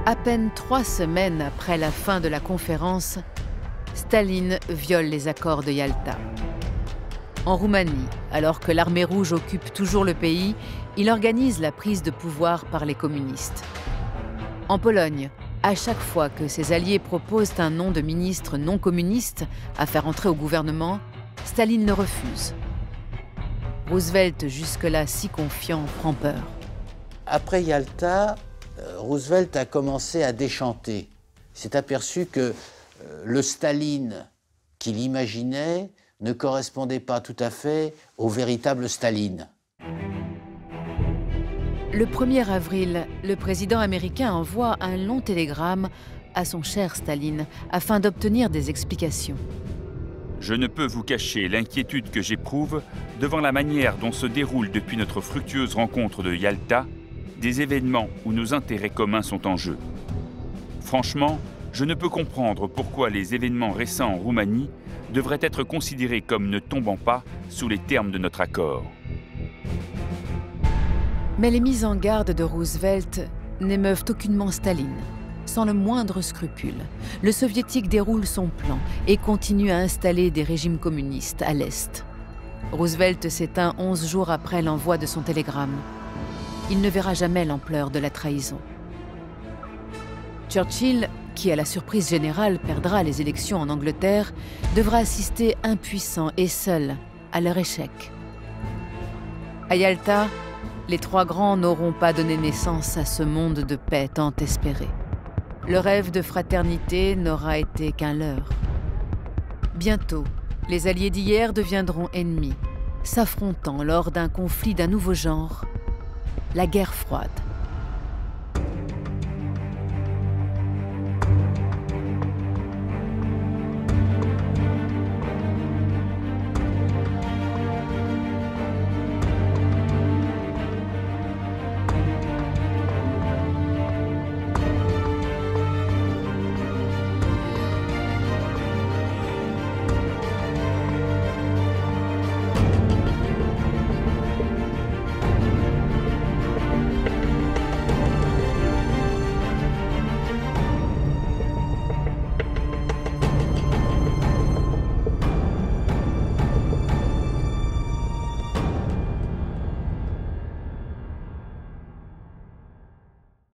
À peine 3 semaines après la fin de la conférence, Staline viole les accords de Yalta. En Roumanie, alors que l'armée rouge occupe toujours le pays, il organise la prise de pouvoir par les communistes. En Pologne, à chaque fois que ses alliés proposent un nom de ministre non communiste à faire entrer au gouvernement, Staline le refuse. Roosevelt, jusque-là si confiant, prend peur. Après Yalta, Roosevelt a commencé à déchanter. Il s'est aperçu que le Staline qu'il imaginait ne correspondait pas tout à fait au véritable Staline. Le 1er avril, le président américain envoie un long télégramme à son cher Staline afin d'obtenir des explications. Je ne peux vous cacher l'inquiétude que j'éprouve devant la manière dont se déroulent depuis notre fructueuse rencontre de Yalta des événements où nos intérêts communs sont en jeu. Franchement, je ne peux comprendre pourquoi les événements récents en Roumanie devraient être considérés comme ne tombant pas sous les termes de notre accord. Mais les mises en garde de Roosevelt n'émeuvent aucunement Staline. Sans le moindre scrupule, le soviétique déroule son plan et continue à installer des régimes communistes à l'Est. Roosevelt s'éteint 11 jours après l'envoi de son télégramme. Il ne verra jamais l'ampleur de la trahison. Churchill, qui à la surprise générale perdra les élections en Angleterre, devra assister impuissant et seul à leur échec. À Yalta, les trois grands n'auront pas donné naissance à ce monde de paix tant espéré. Le rêve de fraternité n'aura été qu'un leurre. Bientôt, les alliés d'hier deviendront ennemis, s'affrontant lors d'un conflit d'un nouveau genre, la guerre froide.